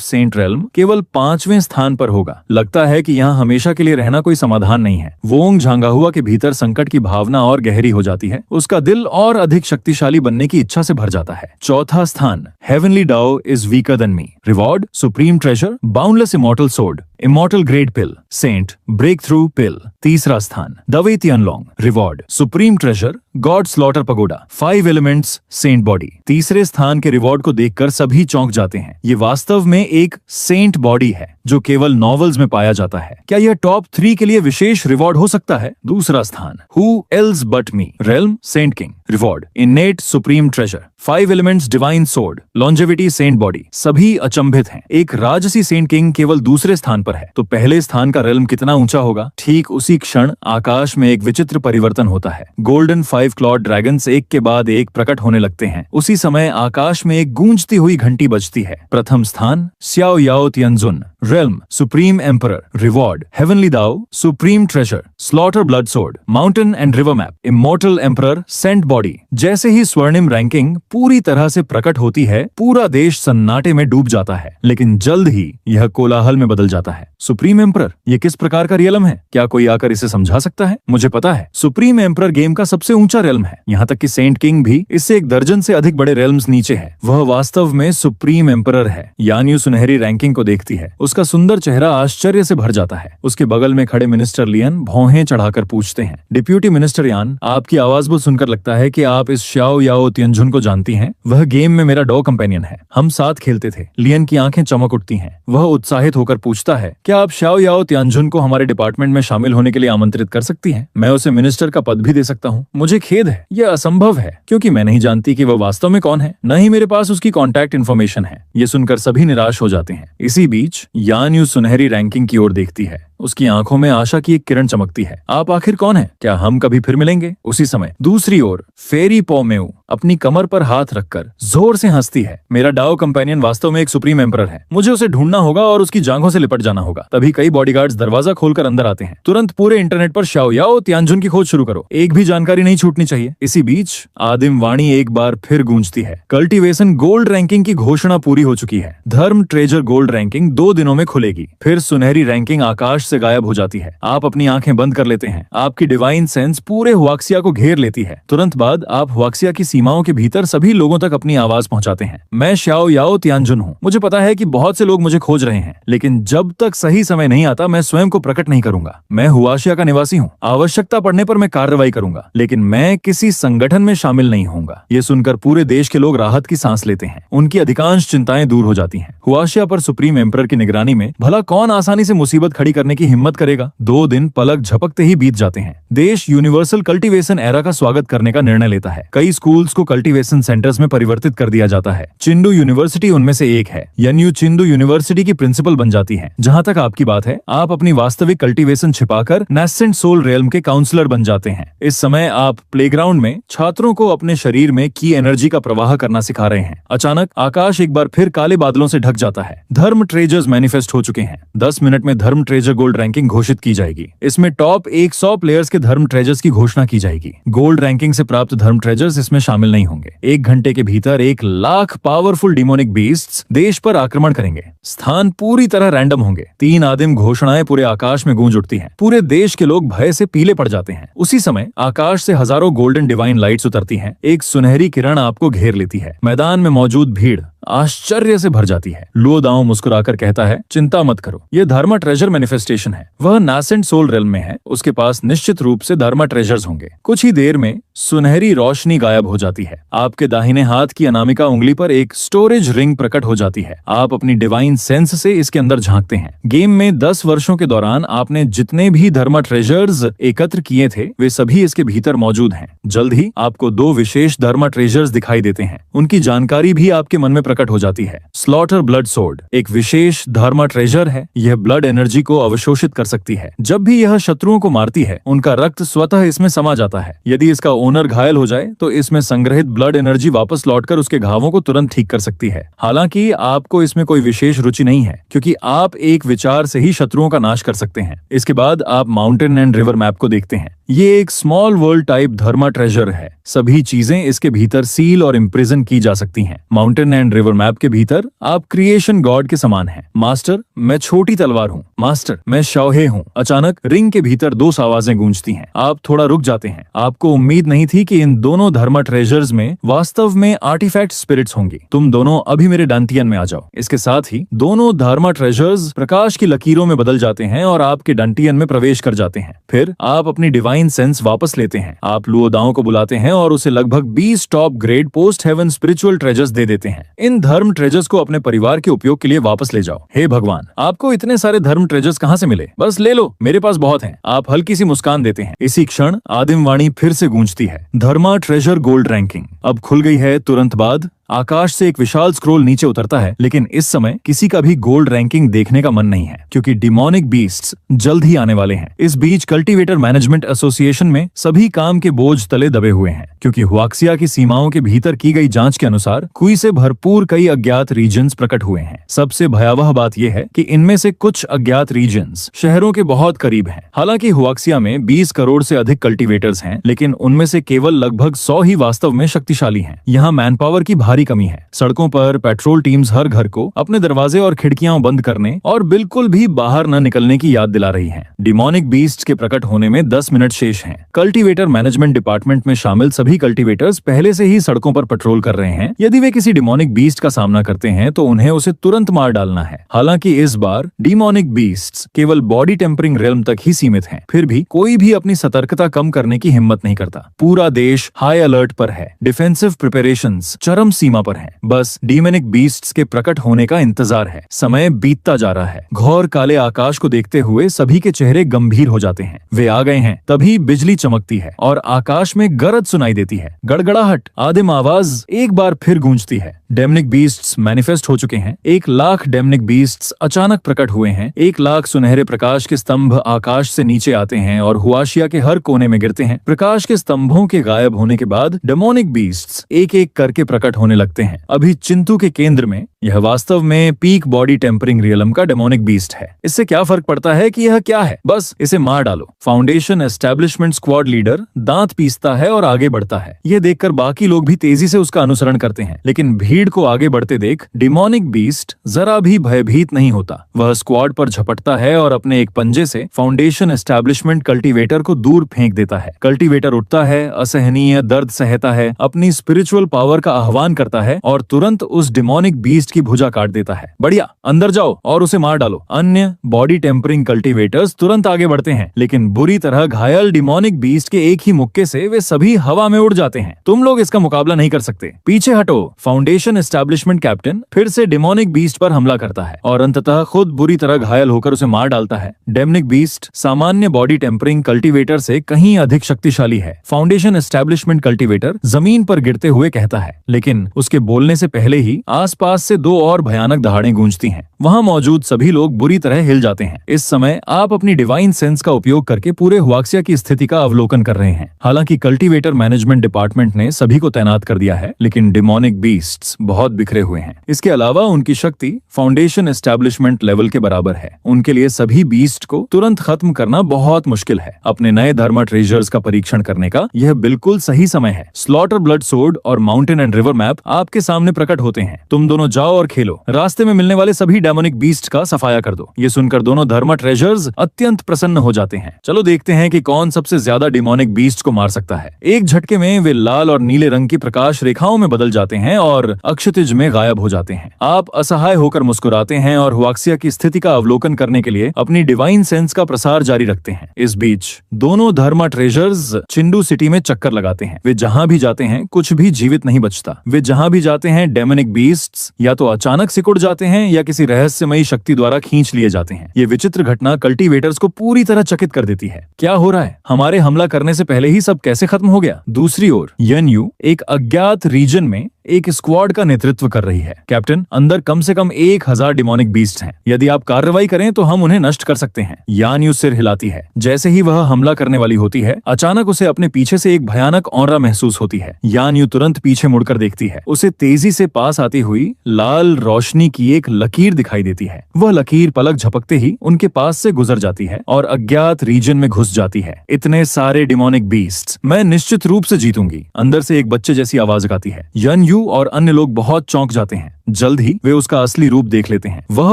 Speaker 1: सेंट रेल्म केवल 5वें स्थान पर होगा। लगता है कि यहाँ हमेशा के लिए रहना कोई समाधान नहीं है। वोंग झांगा हुआ के भीतर संकट की भावना और गहरी हो जाती है। उसका दिल और अधिक शक्तिशाली बनने की इच्छा से भर जाता है। चौथा स्थान, heavenly Dao is weaker than me, reward, supreme treasure, boundless immortal sword, immortal grade pill, saint, break through pill. तीसरा स्थान, दवेती अनलोंग, reward, supreme treasure, god slaughter pagoda, 5 elements, saint body. तीसरे स्थान के रिवॉर्ड को देखकर सभी चौंक जाते हैं। ये वास्तव में एक सेंट बॉडी है जो केवल नॉवेल्स में पाया जाता है। क्या यह टॉप 3 के लिए विशेष रिवॉर्ड हो सकता है? दूसरा स्थान, who else but me, realm, saint king, reward, innate supreme treasure, 5 elements, divine sword, longevity, saint body. सभी अचंभित हैं। एक राजसी सेंट किंग केवल दूसरे स्थान पर है, तो पहले स्थान का रेल्म कितना ऊंचा होगा? ठीक उसी क्षण आकाश में एक विचित्र परिवर्तन होता है। गोल्डन 5 क्लॉड ड्रैगन्स एक के बाद एक प्रकट होने लगते हैं। उसी समय आकाश में एक गूंजती हुई घंटी बजती है। प्रथम स्थान, स्याओ याओ तियनजुन, realm, supreme emperor, reward, heavenly Dao, supreme treasure, slaughter blood sword, mountain and river map, immortal emperor, saint body. जैसे ही स्वर्णिम रैंकिंग पूरी तरह से प्रकट होती है, पूरा देश सन्नाटे में डूब जाता है। लेकिन जल्द ही यह कोलाहल में बदल जाता है। सुप्रीम एम्परर, ये किस प्रकार का रियलम है? क्या कोई आकर इसे समझा सकता है? मुझे पता है, सुप्रीम एम्परर गेम का सबसे ऊंचा रेल्म है। यहाँ तक कि सेंट किंग भी इससे 1 दर्जन से अधिक बड़े रेल्म्स नीचे है। वह वास्तव में सुप्रीम एम्परर है। यान्यू सुनहरी रैंकिंग को देखती है। उसका सुंदर चेहरा आश्चर्य से भर जाता है। उसके बगल में खड़े मिनिस्टर लियन भौहें चढ़ाकर पूछते हैं, डिप्यूटी मिनिस्टर यान, आपकी आवाज को सुनकर लगता है कि आप इस श्याओ याओ तियनजुन को जानती हैं। वह गेम में मेरा डॉ कंपेनियन है। हम साथ खेलते थे। लियन की आंखें चमक उठती हैं। वह उत्साहित होकर पूछता है, क्या आप श्याओ याओ तियनजुन को हमारे डिपार्टमेंट में शामिल होने के लिए आमंत्रित कर सकती हैं? मैं उसे मिनिस्टर का पद भी दे सकता हूँ। मुझे खेद है, यह असंभव है, क्योंकि मैं नहीं जानती कि वह वास्तव में कौन है, न ही मेरे पास उसकी कॉन्टैक्ट इन्फॉर्मेशन है। ये सुनकर सभी निराश हो जाते हैं। इसी बीच यान्यू सुनहरी रैंकिंग की ओर देखती है। उसकी आंखों में आशा की एक किरण चमकती है। आप आखिर कौन है? क्या हम कभी फिर मिलेंगे? उसी समय दूसरी ओर फेरी पोमेउ अपनी कमर पर हाथ रखकर जोर से हंसती है। मेरा डाओ कंपेनियन वास्तव में एक सुप्रीम एम्परर है। मुझे उसे ढूंढना होगा और उसकी जांघों से लिपट जाना होगा। तभी कई बॉडीगार्ड्स दरवाजा खोलकर अंदर आते हैं। तुरंत पूरे इंटरनेट पर श्याओ याओ तियानजुन की खोज शुरू करो। एक भी जानकारी नहीं छूटनी चाहिए। इसी बीच आदिम वाणी एक बार फिर गूंजती है। कल्टीवेशन गोल्ड रैंकिंग की घोषणा पूरी हो चुकी है। धर्म ट्रेजर गोल्ड रैंकिंग 2 दिनों में खुलेगी। फिर सुनहरी रैंकिंग आकाश से गायब हो जाती है। आप अपनी आंखें बंद कर लेते हैं। आपकी डिवाइन सेंस पूरे हुआक्सिया को घेर लेती है। तुरंत बाद आप हुआक्सिया की सीमाओं के भीतर सभी लोगों तक अपनी आवाज पहुंचाते हैं। मैं श्याओ याओ तियानजुन हूँ। मुझे पता है कि बहुत से लोग मुझे खोज रहे हैं, लेकिन जब तक सही समय नहीं आता मैं स्वयं को प्रकट नहीं करूंगा। मैं हुआशिया का निवासी हूँ। आवश्यकता पड़ने पर मैं कार्रवाई करूंगा, लेकिन मैं किसी संगठन में शामिल नहीं होऊंगा। ये सुनकर पूरे देश के लोग राहत की सांस लेते हैं। उनकी अधिकांश चिंताएं दूर हो जाती हैं। हुआशिया पर सुप्रीम एम्परर की निगरानी में भला कौन आसानी से मुसीबत खड़ी करने की हिम्मत करेगा? 2 दिन पलक झपकते ही बीत जाते हैं। देश यूनिवर्सल कल्टीवेशन एरा का स्वागत करने का निर्णय लेता है। कई स्कूल्स को कल्टीवेशन सेंटर्स में परिवर्तित कर दिया जाता है। चिंडू यूनिवर्सिटी उनमें से एक है। यान्यू चिंडू यूनिवर्सिटी की प्रिंसिपल बन जाती है। जहाँ तक आपकी बात है, आप अपनी वास्तविक कल्टीवेशन छिपाकर नेसेंट सोल रेल्म के काउंसलर बन जाते हैं। इस समय आप प्लेग्राउंड में छात्रों को अपने शरीर में की एनर्जी का प्रवाह करना सिखा रहे हैं। अचानक आकाश एक बार फिर काले बादलों से ढक जाता है। धर्म ट्रेजर्स मैनिफेस्ट हो चुके हैं। 10 मिनट में धर्म ट्रेजर गोल्ड रैंकिंग घोषित की जाएगी। इसमें टॉप 100 प्लेयर्स के धर्म ट्रेजर्स की घोषणा की जाएगी। गोल्ड रैंकिंग से प्राप्त धर्म ट्रेजर्स इसमें शामिल नहीं होंगे। 1 घंटे के भीतर 1 लाख पावरफुल डिमोनिक बीस्ट्स देश पर आक्रमण करेंगे। स्थान पूरी तरह रैंडम होंगे। 3 आदिम घोषणाएं पूरे आकाश में गूंज उठती हैं। पूरे देश के लोग भय से पीले पड़ जाते हैं। उसी समय आकाश से हजारों गोल्डन डिवाइन लाइट्स उतरती हैं। एक सुनहरी किरण आपको घेर लेती है। मैदान में मौजूद भीड़ आश्चर्य से भर जाती है। लुओ दाओ मुस्कुराकर कहता है, चिंता मत करो, यह धर्मा ट्रेजर मैनिफेस्टेशन है। वह नासेंट सोल रेल्म में है। उसके पास निश्चित रूप से धर्मा ट्रेजर्स होंगे। कुछ ही देर में सुनहरी रोशनी गायब हो जाती है। आपके दाहिने हाथ की अनामिका उंगली पर एक स्टोरेज रिंग प्रकट हो जाती है। आप अपनी डिवाइन सेंस से इसके अंदर झांकते हैं। गेम में 10 वर्षों के दौरान आपने जितने भी धर्मा ट्रेजर्स एकत्र किए थे, वे सभी इसके भीतर मौजूद हैं। जल्द ही आपको 2 विशेष धर्मा ट्रेजर्स दिखाई देते हैं। उनकी जानकारी भी आपके मन में प्रकट हो जाती है। स्लॉटर ब्लड सोर्ड एक विशेष धर्मा ट्रेजर है। यह ब्लड एनर्जी को अवशोषित कर सकती है। जब भी यह शत्रुओं को मारती है, उनका रक्त स्वतः इसमें समा जाता है। यदि इसका ओनर घायल हो जाए तो इसमें संग्रहित ब्लड एनर्जी वापस लौटकर उसके घावों को तुरंत ठीक कर सकती है। हालांकि आपको इसमें कोई विशेष रुचि नहीं है, क्योंकि आप एक विचार से ही शत्रुओं का नाश कर सकते हैं। इसके बाद आप माउंटेन एंड रिवर मैप को देखते हैं। ये एक स्मॉल वर्ल्ड टाइप धर्मा ट्रेजर है। सभी चीजें इसके भीतर सील और इम्प्रिजन की जा सकती हैं। माउंटेन एंड रिवर मैप के भीतर आप क्रिएशन गॉड के समान हैं। मास्टर, मैं छोटी तलवार हूँ। मास्टर, मैं शौहे हूँ। अचानक रिंग के भीतर दो आवाजें गूंजती हैं। आप थोड़ा रुक जाते हैं। आपको उम्मीद नहीं थी कि इन दोनों धर्मा ट्रेजर्स में वास्तव में आर्टिफैक्ट स्पिरिट्स होंगी। तुम दोनों अभी मेरे डांटियन में आ जाओ। इसके साथ ही दोनों धर्मा ट्रेजर्स प्रकाश की लकीरों में बदल जाते हैं और आपके डांटियन में प्रवेश कर जाते हैं। फिर आप अपनी डिवाइन सेंस वापस लेते हैं। आप लुओदाओ को बुलाते हैं और उसे लगभग 20 top grade post heaven spiritual treasures दे देते हैं। इन धर्म ट्रेजर्स को अपने परिवार के उपयोग के लिए वापस ले जाओ। हे भगवान, आपको इतने सारे धर्म ट्रेजर्स कहाँ से मिले? बस ले लो, मेरे पास बहुत हैं। आप हल्की सी मुस्कान देते हैं। इसी क्षण आदिम वाणी फिर से गूंजती है। धर्मा ट्रेजर गोल्ड रैंकिंग अब खुल गई है। तुरंत बाद आकाश से एक विशाल स्क्रोल नीचे उतरता है, लेकिन इस समय किसी का भी गोल्ड रैंकिंग देखने का मन नहीं है, क्योंकि डिमोनिक बीस्ट्स जल्द ही आने वाले हैं। इस बीच कल्टीवेटर मैनेजमेंट एसोसिएशन में सभी काम के बोझ तले दबे हुए हैं, क्योंकि हुआक्सिया की सीमाओं के भीतर की गई जांच के अनुसार कुई से भरपूर कई अज्ञात रीजन्स प्रकट हुए हैं। सबसे भयावह बात यह है कि इनमें से कुछ अज्ञात रीजन्स शहरों के बहुत करीब हैं। हालांकि हुआक्सिया में 20 करोड़ से अधिक कल्टीवेटर्स हैं, लेकिन उनमें से केवल लगभग 100 ही वास्तव में शक्तिशाली हैं। यहाँ मैन पावर की भारी कमी है। सड़कों पर पेट्रोल टीम्स हर घर को अपने दरवाजे और खिड़कियां बंद करने और बिल्कुल भी बाहर न निकलने की याद दिला रही हैं। डिमोनिक बीस्ट के प्रकट होने में 10 मिनट शेष हैं। कल्टीवेटर मैनेजमेंट डिपार्टमेंट में शामिल सभी कल्टीवेटर्स पहले से ही सड़कों पर पेट्रोल कर रहे हैं। यदि वे किसी डिमोनिक बीस्ट का सामना करते हैं तो उन्हें उसे तुरंत मार डालना है। हालांकि इस बार डिमोनिक बीस्ट्स केवल बॉडी टेम्परिंग रेल्म तक ही सीमित हैं। फिर भी कोई भी अपनी सतर्कता कम करने की हिम्मत नहीं करता। पूरा देश हाई अलर्ट पर है। डिफेंसिव प्रिपरेशंस चरम सीमा पर हैं। बस डीमोनिक बीस्ट्स के प्रकट होने का इंतजार है। समय बीतता जा रहा है। घोर काले आकाश को देखते हुए सभी के चेहरे गंभीर हो जाते हैं। वे आ गए हैं। तभी बिजली चमकती है और आकाश में गरज सुनाई देती है। गड़गड़ाहट, आदिम आवाज एक बार फिर गूंजती है। डेमनिक बीस्ट्स मैनिफेस्ट हो चुके हैं। 1 लाख डेमनिक बीस्ट्स अचानक प्रकट हुए हैं। 1 लाख सुनहरे प्रकाश के स्तंभ आकाश से नीचे आते हैं और हुआशिया के हर कोने में गिरते हैं। प्रकाश के स्तंभों के गायब होने के बाद डेमोनिक बीस्ट्स एक एक करके प्रकट होने लगते हैं। अभी चिंतु के केंद्र में यह वास्तव में पीक बॉडी टेम्परिंग रियलम का डेमोनिक बीस्ट है। इससे क्या फर्क पड़ता है कि यह क्या है? बस इसे मार डालो। फाउंडेशन एस्टेब्लिशमेंट स्क्वाड लीडर दांत पीसता है और आगे बढ़ता है। यह देखकर बाकी लोग भी तेजी से उसका अनुसरण करते हैं, लेकिन भीड़ को आगे बढ़ते देख डिमोनिक बीस्ट जरा भी भयभीत नहीं होता। वह स्क्वाड पर झपटता है और अपने एक पंजे से फाउंडेशन एस्टेब्लिशमेंट कल्टीवेटर को दूर फेंक देता है। कल्टीवेटर उठता है, असहनीय दर्द सहता है, अपनी स्पिरिचुअल पावर का आह्वान करता है और तुरंत उस डिमोनिक बीस्ट की भुजा काट देता है। बढ़िया, अंदर जाओ और उसे मार डालो। अन्य बॉडी टेम्परिंग कल्टीवेटर्स तुरंत आगे बढ़ते हैं, लेकिन बुरी तरह घायल डिमोनिक बीस्ट के एक ही मुक्के से वे सभी हवा में उड़ जाते हैं। तुम लोग इसका मुकाबला नहीं कर सकते, पीछे हटो। फाउंडेशन एस्टेब्लिशमेंट कैप्टन फिर से डिमोनिक बीस्ट पर हमला करता है और अंततः खुद बुरी तरह घायल होकर उसे मार डालता है। डेमनिक बीस्ट सामान्य बॉडी टेम्परिंग कल्टीवेटर से कहीं अधिक शक्तिशाली है। फाउंडेशन एस्टेब्लिशमेंट कल्टीवेटर जमीन पर गिरते हुए कहता है, लेकिन उसके बोलने से पहले ही आसपास से 2 और भयानक दहाड़ें गूंजती हैं। वहां मौजूद सभी लोग बुरी तरह हिल जाते हैं। इस समय आप अपनी डिवाइन सेंस का उपयोग करके पूरे हुआक्सिया की स्थिति का अवलोकन कर रहे हैं। हालांकि कल्टीवेटर मैनेजमेंट डिपार्टमेंट ने सभी को तैनात कर दिया है, लेकिन डिमोनिक बीस्ट्स बहुत बिखरे हुए हैं। इसके अलावा उनकी शक्ति फाउंडेशन एस्टेब्लिशमेंट लेवल के बराबर है। उनके लिए सभी बीस्ट को तुरंत खत्म करना बहुत मुश्किल है। अपने नए धर्मा ट्रेजर्स का परीक्षण करने का यह बिल्कुल सही समय है। स्लॉटर ब्लड सोर्ड और माउंटेन एंड रिवर मैप आपके सामने प्रकट होते हैं। तुम दोनों जाओ और खेलो। रास्ते में मिलने वाले सभी डेमोनिक बीस्ट का सफाया कर दो। ये सुनकर दोनों धर्मा ट्रेजर्स अत्यंत प्रसन्न हो जाते हैं। चलो देखते हैं कि कौन सबसे ज्यादा डेमोनिक बीस्ट को मार सकता है। एक झटके में वे लाल और नीले रंग की प्रकाश रेखाओं में बदल जाते हैं और अक्षतिज में गायब हो जाते हैं। आप असहाय होकर मुस्कुराते हैं और हुआक्सिया की स्थिति का अवलोकन करने के लिए अपनी डिवाइन सेंस का प्रसार जारी रखते हैं। इस बीच दोनों धर्मा ट्रेजर्स चिंडू सिटी में चक्कर लगाते हैं। वे जहां भी जाते हैं कुछ भी जीवित नहीं बचता। वे जहां भी जाते हैं डेमोनिक बीस्ट्स या तो अचानक सिकुड़ जाते हैं या किसी रहस्यमयी शक्ति द्वारा खींच लिए जाते हैं। ये विचित्र घटना कल्टीवेटर्स को पूरी तरह चकित कर देती है। क्या हो रहा है? हमारे हमला करने से पहले ही सब कैसे खत्म हो गया? दूसरी ओर यनयू एक अज्ञात रीजन में एक स्क्वाड का नेतृत्व कर रही है। कैप्टन, अंदर कम से कम 1000 डिमोनिक बीस्ट हैं। यदि आप कार्रवाई करें तो हम उन्हें नष्ट कर सकते हैं। यान यू सिर हिलाती है। जैसे ही वह हमला करने वाली होती है, अचानक उसे अपने पीछे से एक भयानक ऑरा महसूस होती है। यान यू तुरंत पीछे मुड़कर देखती है। उसे तेजी से पास आती हुई लाल रोशनी की एक लकीर दिखाई देती है। वह लकीर पलक झपकते ही उनके पास से गुजर जाती है और अज्ञात रीजन में घुस जाती है। इतने सारे डिमोनिक बीस्ट, मैं निश्चित रूप से जीतूंगी। अंदर से एक बच्चे जैसी आवाज आती है। यान यू और अन्य लोग बहुत चौंक जाते हैं। जल्द ही वे उसका असली रूप देख लेते हैं। वह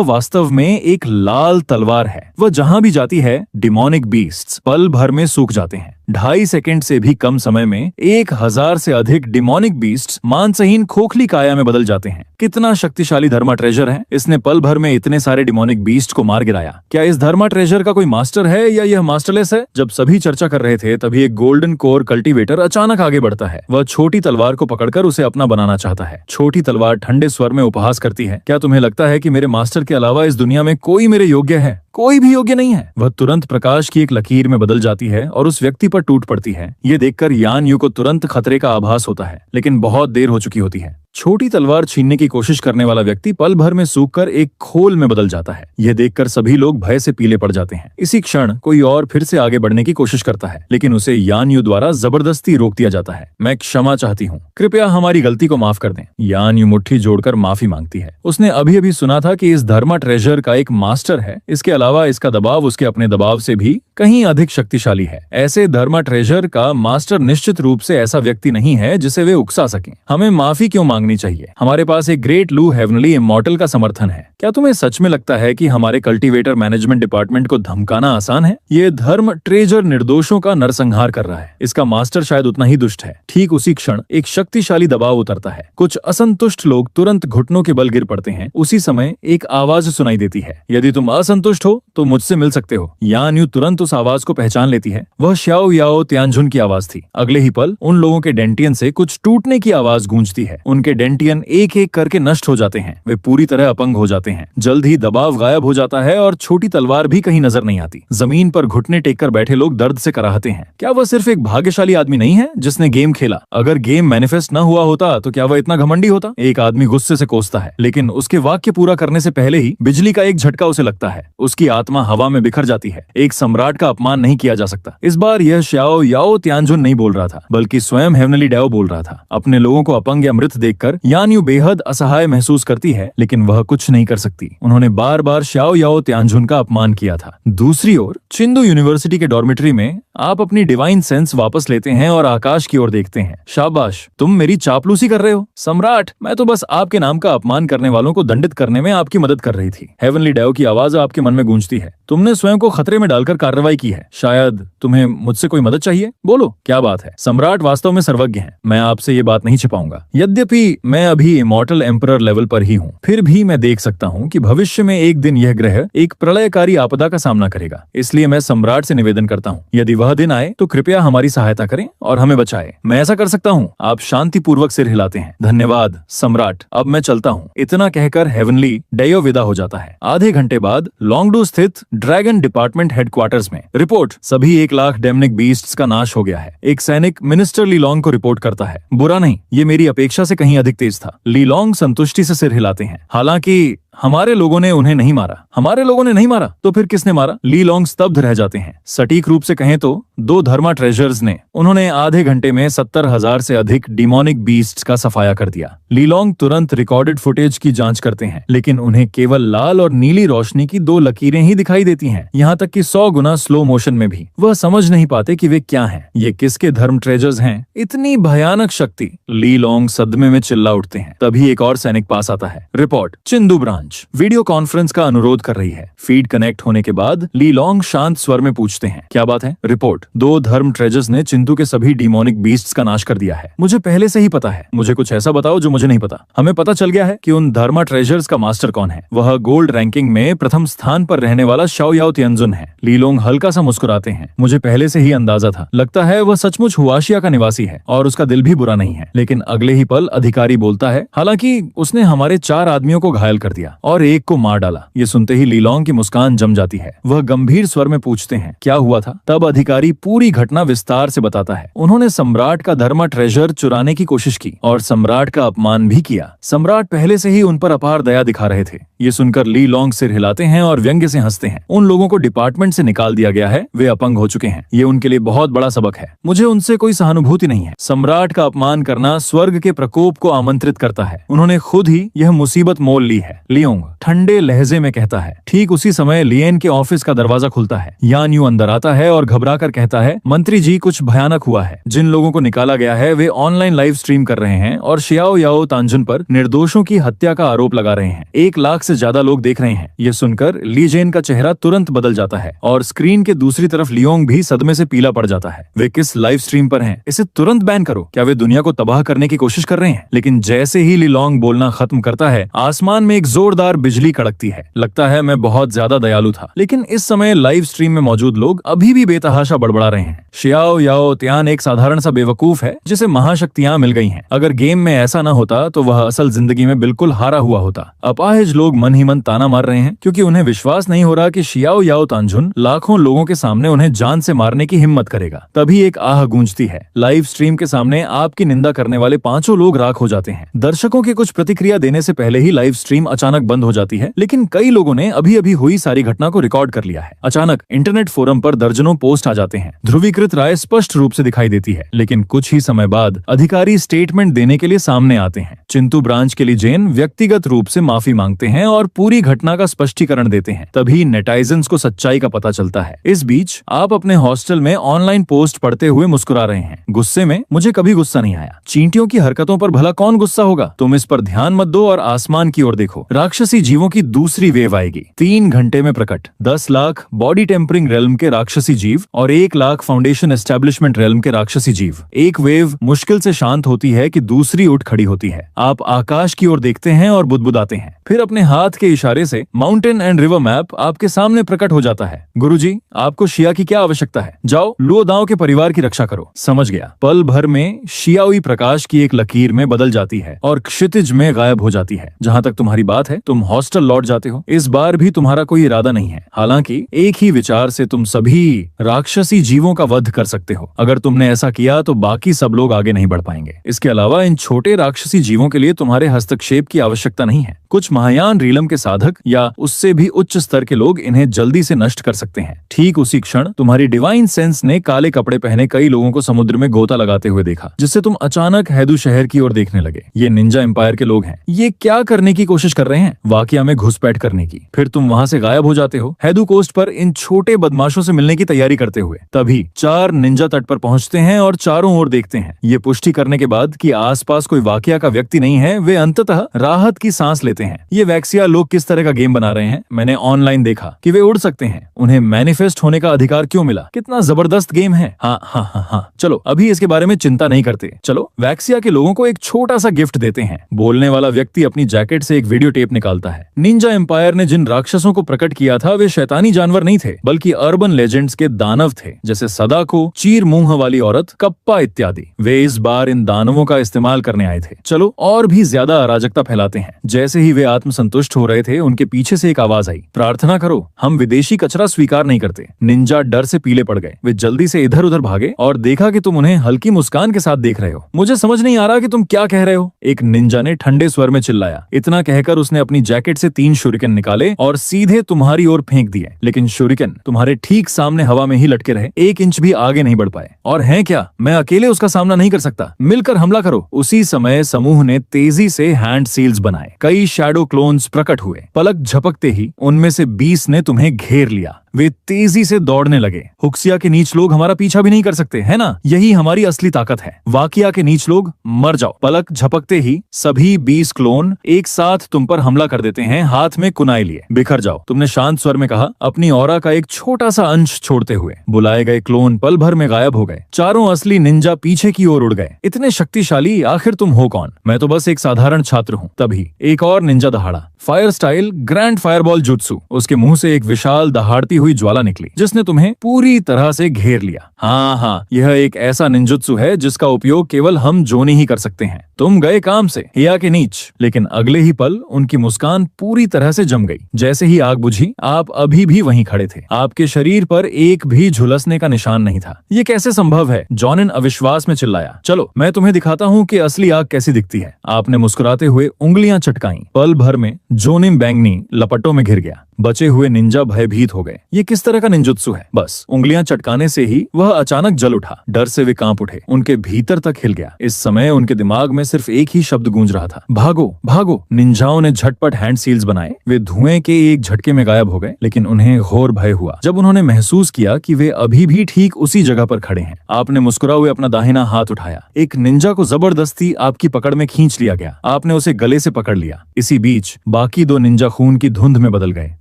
Speaker 1: वास्तव में एक लाल तलवार है। वह जहां भी जाती है, डिमोनिक बीस्ट्स पल भर में सूख जाते हैं। 2.5 सेकंड से भी कम समय में 1000 से अधिक डिमोनिक बीस्ट्स मांसहीन खोखली काया में बदल जाते हैं। कितना शक्तिशाली धर्मा ट्रेजर है। इसने पल भर में इतने सारे डिमोनिक बीस्ट को मार गिराया। क्या इस धर्मा ट्रेजर का कोई मास्टर है या यह मास्टरलेस है? जब सभी चर्चा कर रहे थे, तभी एक गोल्डन कोर कल्टीवेटर अचानक आगे बढ़ता है। वह छोटी तलवार को पकड़कर उसे अपना बनाना चाहता है। छोटी तलवार ठंडे स्वर में उपहास करती है। क्या तुम्हें लगता है कि मेरे मास्टर के अलावा इस दुनिया में कोई मेरे योग्य है? कोई भी योग्य नहीं है। वह तुरंत प्रकाश की एक लकीर में बदल जाती है और उस व्यक्ति पर टूट पड़ती है। ये देखकर यान यू को तुरंत खतरे का आभास होता है, लेकिन बहुत देर हो चुकी होती है। छोटी तलवार छीनने की कोशिश करने वाला व्यक्ति पल भर में सूखकर एक खोल में बदल जाता है। यह देखकर सभी लोग भय से पीले पड़ जाते हैं। इसी क्षण कोई और फिर से आगे बढ़ने की कोशिश करता है, लेकिन उसे यान यू द्वारा जबरदस्ती रोक दिया जाता है। मैं क्षमा चाहती हूँ, कृपया हमारी गलती को माफ कर दें। यान यू मुट्ठी जोड़कर माफी मांगती है। उसने अभी अभी सुना था कि इस धर्मा ट्रेजर का एक मास्टर है। इसके अलावा इसका दबाव उसके अपने दबाव से भी कहीं अधिक शक्तिशाली है। ऐसे धर्मा ट्रेजर का मास्टर निश्चित रूप से ऐसा व्यक्ति नहीं है जिसे वे उकसा सकें। हमें माफी क्यों मांगनी चाहिए? हमारे पास एक ग्रेट लू हेवनली इमॉर्टल का समर्थन है। क्या तुम्हें सच में लगता है कि हमारे कल्टीवेटर मैनेजमेंट डिपार्टमेंट को धमकाना आसान है? ये धर्म ट्रेजर निर्दोषों का नरसंहार कर रहा है। इसका मास्टर शायद उतना ही दुष्ट है। ठीक उसी क्षण एक शक्तिशाली दबाव उतरता है। कुछ असंतुष्ट लोग तुरंत घुटनों के बल गिर पड़ते हैं। उसी समय एक आवाज सुनाई देती है, यदि तुम असंतुष्ट हो तो मुझसे मिल सकते हो। यान यू तुरंत उस आवाज को पहचान लेती है। वह श्याओ याओ त्यानझुन की आवाज थी। अगले ही पल उन लोगों के डेंटियन से कुछ टूटने की आवाज गूंजती है। उनके डेंटियन एक एक करके नष्ट हो जाते हैं। वे पूरी तरह अपंग हो जाते हैं। जल्द ही दबाव गायब हो जाता है और छोटी तलवार भी कहीं नजर नहीं आती। जमीन पर घुटने टेक कर बैठे लोग दर्द से कराहते हैं। क्या वह सिर्फ एक भाग्यशाली आदमी नहीं है जिसने गेम खेला? अगर गेम मैनिफेस्ट न हुआ होता तो क्या वह इतना घमंडी होता? एक आदमी गुस्से से कोसता है, लेकिन उसके वाक्य पूरा करने से पहले ही बिजली का एक झटका उसे लगता है। उसकी आत्मा हवा में बिखर जाती है। एक सम्राट का अपमान नहीं किया जा सकता। इस बार यह श्याओ याओ त्यानझुन नहीं बोल रहा था, बल्कि स्वयं हेवनली डैओ बोल रहा था। अपने लोगों को अपंग या मृत देखकर यान यू बेहद असहाय महसूस करती है, लेकिन वह कुछ नहीं कर सकती। उन्होंने बार बार श्याओ याओ त्यानझुन का अपमान किया था। दूसरी ओर चिंदू यूनिवर्सिटी के डॉर्मेट्री में आप अपनी डिवाइन सेंस वापस लेते हैं और आकाश की ओर देखते हैं। शाबाश, तुम मेरी चापलूसी कर रहे हो। सम्राट, मैं तो बस आपके नाम का अपमान करने वालों को दंडित करने में आपकी मदद कर रही थी। हेवनली डैओ की आवाज आपके मन में गूंजती है। तुमने स्वयं को खतरे में डालकर कार्रवाई की है। शायद तुम्हें मुझसे कोई मदद चाहिए। बोलो, क्या बात है? सम्राट वास्तव में सर्वज्ञ है। मैं आपसे ये बात नहीं छिपाऊंगा। यद्यपि मैं अभी इमॉर्टल एम्परर लेवल पर ही हूँ, फिर भी मैं देख सकता हूँ कि भविष्य में एक दिन यह ग्रह एक प्रलयकारी आपदा का सामना करेगा। इसलिए मैं सम्राट से निवेदन करता हूँ, यदि वह दिन आए तो कृपया हमारी सहायता करें और हमें बचाएं। मैं ऐसा कर सकता हूँ। आप शांति पूर्वक सिर हिलाते हैं। धन्यवाद सम्राट, अब मैं चलता हूँ। इतना कहकर हेवनली डैओ विदा हो जाता है। आधे घंटे बाद लॉन्गडू स्थित ड्रैगन डिपार्टमेंट हेडक्वार्टर्स में रिपोर्ट, सभी 1 लाख डेमनिक बीस्ट्स का नाश हो गया है। एक सैनिक मिनिस्टर लीलोंग को रिपोर्ट करता है। बुरा नहीं, ये मेरी अपेक्षा से कहीं अधिक तेज था। लीलोंग संतुष्टि से सिर हिलाते हैं। हालांकि हमारे लोगों ने उन्हें नहीं मारा। हमारे लोगों ने नहीं मारा? तो फिर किसने मारा? लीलोंग स्तब्ध रह जाते हैं। सटीक रूप से कहें तो 2 धर्मा ट्रेजर्स ने। उन्होंने आधे घंटे में 70,000 से अधिक डिमोनिक बीस्ट्स का सफाया कर दिया। लीलोंग तुरंत रिकॉर्डेड फुटेज की जांच करते हैं, लेकिन उन्हें केवल लाल और नीली रोशनी की 2 लकीरें ही दिखाई देती हैं। यहाँ तक कि 100 गुना स्लो मोशन में भी। वह समझ नहीं पाते कि वे क्या हैं। ये किसके धर्म ट्रेजर्स हैं? इतनी भयानक शक्ति। लीलोंग सदमे में चिल्ला उठते हैं। तभी एक और सैनिक पास आता है। रिपोर्ट, चिंदू ब्रांच वीडियो कॉन्फ्रेंस का अनुरोध कर रही है। फीड कनेक्ट होने के बाद लीलोंग शांत स्वर में पूछते हैं, क्या बात है? रिपोर्ट, 2 धर्म ट्रेजर्स ने चिंतू के सभी डिमोनिक बीस्ट्स का नाश कर दिया है। मुझे पहले से ही पता है। मुझे कुछ ऐसा बताओ जो मुझे नहीं पता। हमें पता चल गया है कि उन धर्मा ट्रेजर्स का मास्टर कौन है। वह गोल्ड रैंकिंग में प्रथम स्थान पर रहने वाला शाओ याओ त्यानझुन है। लीलोंग हल्का सा मुस्कुराते हैं। मुझे पहले से ही अंदाजा था। लगता है वह सचमुच हुआशिया का निवासी है और उसका दिल भी बुरा नहीं है। लेकिन अगले ही पल अधिकारी बोलता है, हालांकि उसने हमारे 4 आदमियों को घायल कर दिया। और एक को मार डाला। ये सुनते ही लीलोंग की मुस्कान जम जाती है। वह गंभीर स्वर में पूछते हैं, क्या हुआ था? तब अधिकारी पूरी घटना विस्तार से बताता है। उन्होंने सम्राट का धर्मा ट्रेजर चुराने की कोशिश की और सम्राट का अपमान भी किया। सम्राट पहले से ही उन पर अपार दया दिखा रहे थे। ये सुनकर लीलोंग सिर हिलाते हैं और व्यंग्य से हंसते हैं। उन लोगों को डिपार्टमेंट से निकाल दिया गया है, वे अपंग हो चुके हैं। ये उनके लिए बहुत बड़ा सबक है। मुझे उनसे कोई सहानुभूति नहीं है। सम्राट का अपमान करना स्वर्ग के प्रकोप को आमंत्रित करता है। उन्होंने खुद ही यह मुसीबत मोल ली है। लियोंग ठंडे लहजे में कहता है। ठीक उसी समय लियन के ऑफिस का दरवाजा खुलता है। यान यू अंदर आता है और घबरा कर कहता है, मंत्री जी कुछ भयानक हुआ है। जिन लोगों को निकाला गया है वे ऑनलाइन लाइव स्ट्रीम कर रहे हैं और शियाओ याओ तांजुन पर निर्दोषों की हत्या का आरोप लगा रहे हैं। 1 लाख से ज्यादा लोग देख रहे हैं। ये सुनकर ली जेन का चेहरा तुरंत बदल जाता है और स्क्रीन के दूसरी तरफ लियोंग भी सदमे से पीला पड़ जाता है। वे किस लाइव स्ट्रीम पर हैं? इसे तुरंत बैन करो। क्या वे दुनिया को तबाह करने की कोशिश कर रहे हैं? लेकिन जैसे ही लिलोंग बोलना खत्म करता है, आसमान में एक जोरदार बिजली कड़कती है। लगता है मैं बहुत ज्यादा दयालु था, लेकिन इस समय लाइव स्ट्रीम में मौजूद लोग अभी भी बेतहाशा बड़बड़ा रहे हैं। शियाओ याओ त्यान एक साधारण सा बेवकूफ है जिसे महाशक्तियां मिल गई हैं। अगर गेम में ऐसा न होता तो वह असल जिंदगी में बिल्कुल हारा हुआ होता। अपाहिज लोग मन ही मन ताना मार रहे हैं क्योंकि उन्हें विश्वास नहीं हो रहा कि शियाओ याओ तांजुन लाखों लोगों के सामने उन्हें जान से मारने की हिम्मत करेगा। तभी एक आह गूंजती है। लाइव स्ट्रीम के सामने आपकी निंदा करने वाले 5 लोग राख हो जाते हैं। दर्शकों की कुछ प्रतिक्रिया देने से पहले ही लाइव स्ट्रीम अचानक बंद हो जाती है, लेकिन कई लोगों ने अभी अभी हुई सारी घटना को रिकॉर्ड कर लिया है। अचानक इंटरनेट फोरम पर दर्जनों पोस्ट आ जाते हैं। ध्रुवीकृत राय स्पष्ट रूप से दिखाई देती है, लेकिन कुछ ही समय बाद अधिकारी स्टेटमेंट देने के लिए सामने आते हैं। चिंतू ब्रांच के लिए जेन व्यक्तिगत रूप से माफी मांगते हैं और पूरी घटना का स्पष्टीकरण देते हैं। तभी नेटाइजन्स को सच्चाई का पता चलता है। इस बीच आप अपने हॉस्टल में ऑनलाइन पोस्ट पढ़ते हुए मुस्कुरा रहे हैं। गुस्से में मुझे कभी गुस्सा नहीं आया। चींटियों की हरकतों पर भला कौन गुस्सा होगा? तुम इस पर ध्यान मत दो और आसमान की ओर देखो। राक्षसी जीवों की दूसरी वेव आएगी। 3 घंटे में प्रकट। 10 लाख बॉडी टेम्परिंग रेल्म के राक्षसी जीव और 1 लाख फाउंडेशन एस्टेब्लिशमेंट रेल्म के राक्षसी जीव। एक वेव मुश्किल से शांत होती है कि दूसरी उठ खड़ी होती है। आप आकाश की ओर देखते हैं और बुदबुदाते हैं। फिर अपने हाथ के इशारे से माउंटेन एंड रिवर मैप आपके सामने प्रकट हो जाता है। गुरुजी, आपको शिया की क्या आवश्यकता है? जाओ लुओ दाओ के परिवार की रक्षा करो। समझ गया। पल भर में शियाओई प्रकाश की एक लकीर में बदल जाती है और क्षितिज में गायब हो जाती है। जहाँ तक तुम्हारी बात है, तुम हॉस्टल लौट जाते हो। इस बार भी तुम्हारा कोई इरादा नहीं है। हालांकि एक ही विचार से तुम सभी राक्षसी जीवों का वध कर सकते हो। अगर तुमने ऐसा किया तो बाकी सब लोग आगे नहीं बढ़ पाएंगे। इसके अलावा इन छोटे राक्षसी जीवों के लिए तुम्हारे हस्तक्षेप की आवश्यकता नहीं है। कुछ महायान रीलम के साधक या उससे भी उच्च स्तर के लोग इन्हें जल्दी से नष्ट कर सकते हैं। ठीक उसी क्षण तुम्हारी डिवाइन सेंस ने काले कपड़े पहने कई लोगों को समुद्र में गोता लगाते हुए देखा, जिससे तुम अचानक हैदू शहर की ओर देखने लगे। ये निंजा एम्पायर के लोग हैं। ये क्या करने की कोशिश कर रहे हैं? वाकया में घुसपैठ करने की। फिर तुम वहां से गायब हो जाते हो, हैदू कोस्ट पर इन छोटे बदमाशों से मिलने की तैयारी करते हुए। तभी 4 निंजा तट पर पहुंचते हैं और चारों ओर देखते हैं। ये पुष्टि करने के बाद कि आसपास कोई वाकया का व्यक्ति नहीं है, वे अंततः राहत की सांस लेते हैं। ये वैक्सिया लोग किस तरह का गेम बना रहे हैं? मैंने ऑनलाइन देखा कि वे उड़ सकते हैं। उन्हें मैनिफेस्ट होने का अधिकार क्यों मिला? कितना जबरदस्त गेम है। हाँ, चलो अभी इसके बारे में चिंता नहीं करते। चलो वैक्सिया के लोगों को एक छोटा सा गिफ्ट देते हैं। बोलने वाला व्यक्ति अपनी जैकेट से एक वीडियो टेप निकालता है। निंजा एम्पायर ने जिन राक्षसों को प्रकट किया था वे शैतानी जानवर नहीं थे, बल्कि अर्बन लेजेंड्स के दानव थे, जैसे सदाको, चीर मुंह वाली औरत, कप्पा इत्यादि। वे इस बार इन दानवों का इस्तेमाल करने आए थे। चलो और भी ज्यादा अराजकता फैलाते हैं। जैसे ही वे आत्मसंतुष्ट हो रहे थे, उनके पीछे से एक आवाज आई, प्रार्थना करो, हम विदेशी कचरा स्वीकार नहीं करते। निंजा डर से पीले पड़ गए। वे जल्दी से इधर उधर भागे और देखा कि तुम उन्हें हल्की मुस्कान के साथ देख रहे हो। मुझे समझ नहीं आ रहा कि तुम क्या कह रहे हो, एक निंजा ने ठंडे स्वर में चिल्लाया। इतना कहकर उसने अपनी जैकेट से 3 शुरिकन निकाले और सीधे तुम्हारी ओर फेंक दिए। लेकिन शुरिकन तुम्हारे ठीक सामने हवा में ही लटके रहे, 1 इंच भी आगे नहीं बढ़ पाए। और हैं क्या, मैं अकेले उसका सामना नहीं कर सकता, मिलकर हमला करो। उसी समय समूह ने तेजी से हैंड सील्स बनाए। कई शैडो क्लोन्स प्रकट हुए। पलक झपकते ही उनमें से 20 ने तुम्हें घेर लिया। वे तेजी से दौड़ने लगे। हुक्सिया के नीच लोग हमारा पीछा भी नहीं कर सकते, है ना? यही हमारी असली ताकत है। वाकिया के नीच लोग मर जाओ। पलक झपकते ही सभी 20 क्लोन एक साथ तुम पर हमला कर देते हैं, हाथ में कुनाई लिए। बिखर जाओ, तुमने शांत स्वर में कहा, अपनी ऑरा का एक छोटा सा अंश छोड़ते हुए। बुलाए गए क्लोन पल भर में गायब हो गए। चारों असली निंजा पीछे की ओर उड़ गए। इतने शक्तिशाली, आखिर तुम हो कौन? मैं तो बस एक साधारण छात्र हूँ। तभी एक और निंजा दहाड़ा। Fire style grand fireball jutsu. उसके मुंह से एक विशाल दहाड़ती हुई ज्वाला निकली जिसने तुम्हें पूरी तरह से घेर लिया। हाँ, यह एक ऐसा निंजुत्सु है जिसका उपयोग केवल हम जोनी ही कर सकते हैं। तुम गए काम से हिया के नीच, लेकिन अगले ही पल उनकी मुस्कान पूरी तरह से जम गई। जैसे ही आग बुझी, आप अभी भी वहीं खड़े थे। आपके शरीर पर एक भी झुलसने का निशान नहीं था। ये कैसे संभव है? जॉनिन अविश्वास में चिल्लाया। चलो मैं तुम्हें दिखाता हूँ कि असली आग कैसी दिखती है। आपने मुस्कुराते हुए उंगलियां चटकाई। पल भर में जोनिन बैंगनी लपटों में घिर गया। बचे हुए निंजा भयभीत हो गए। ये किस तरह का निंजुत्सु है? बस उंगलियां चटकाने से ही वह अचानक जल उठा। डर से वे कांप उठे। उनके भीतर तक हिल गया। इस समय उनके दिमाग में सिर्फ एक ही शब्द गूंज रहा था, भागो भागो। निंजाओं ने झटपट हैंड सील्स बनाए। वे धुएं के एक झटके में गायब हो गए, लेकिन उन्हें घोर भय हुआ जब उन्होंने महसूस किया कि वे अभी भी ठीक उसी जगह पर खड़े हैं। आपने मुस्कुरा हुए अपना दाहिना हाथ उठाया। एक निंजा को जबरदस्ती आपकी पकड़ में खींच लिया गया। आपने उसे गले से पकड़ लिया। इसी बीच बाकी दो निंजा खून की धुंध में बदल गए,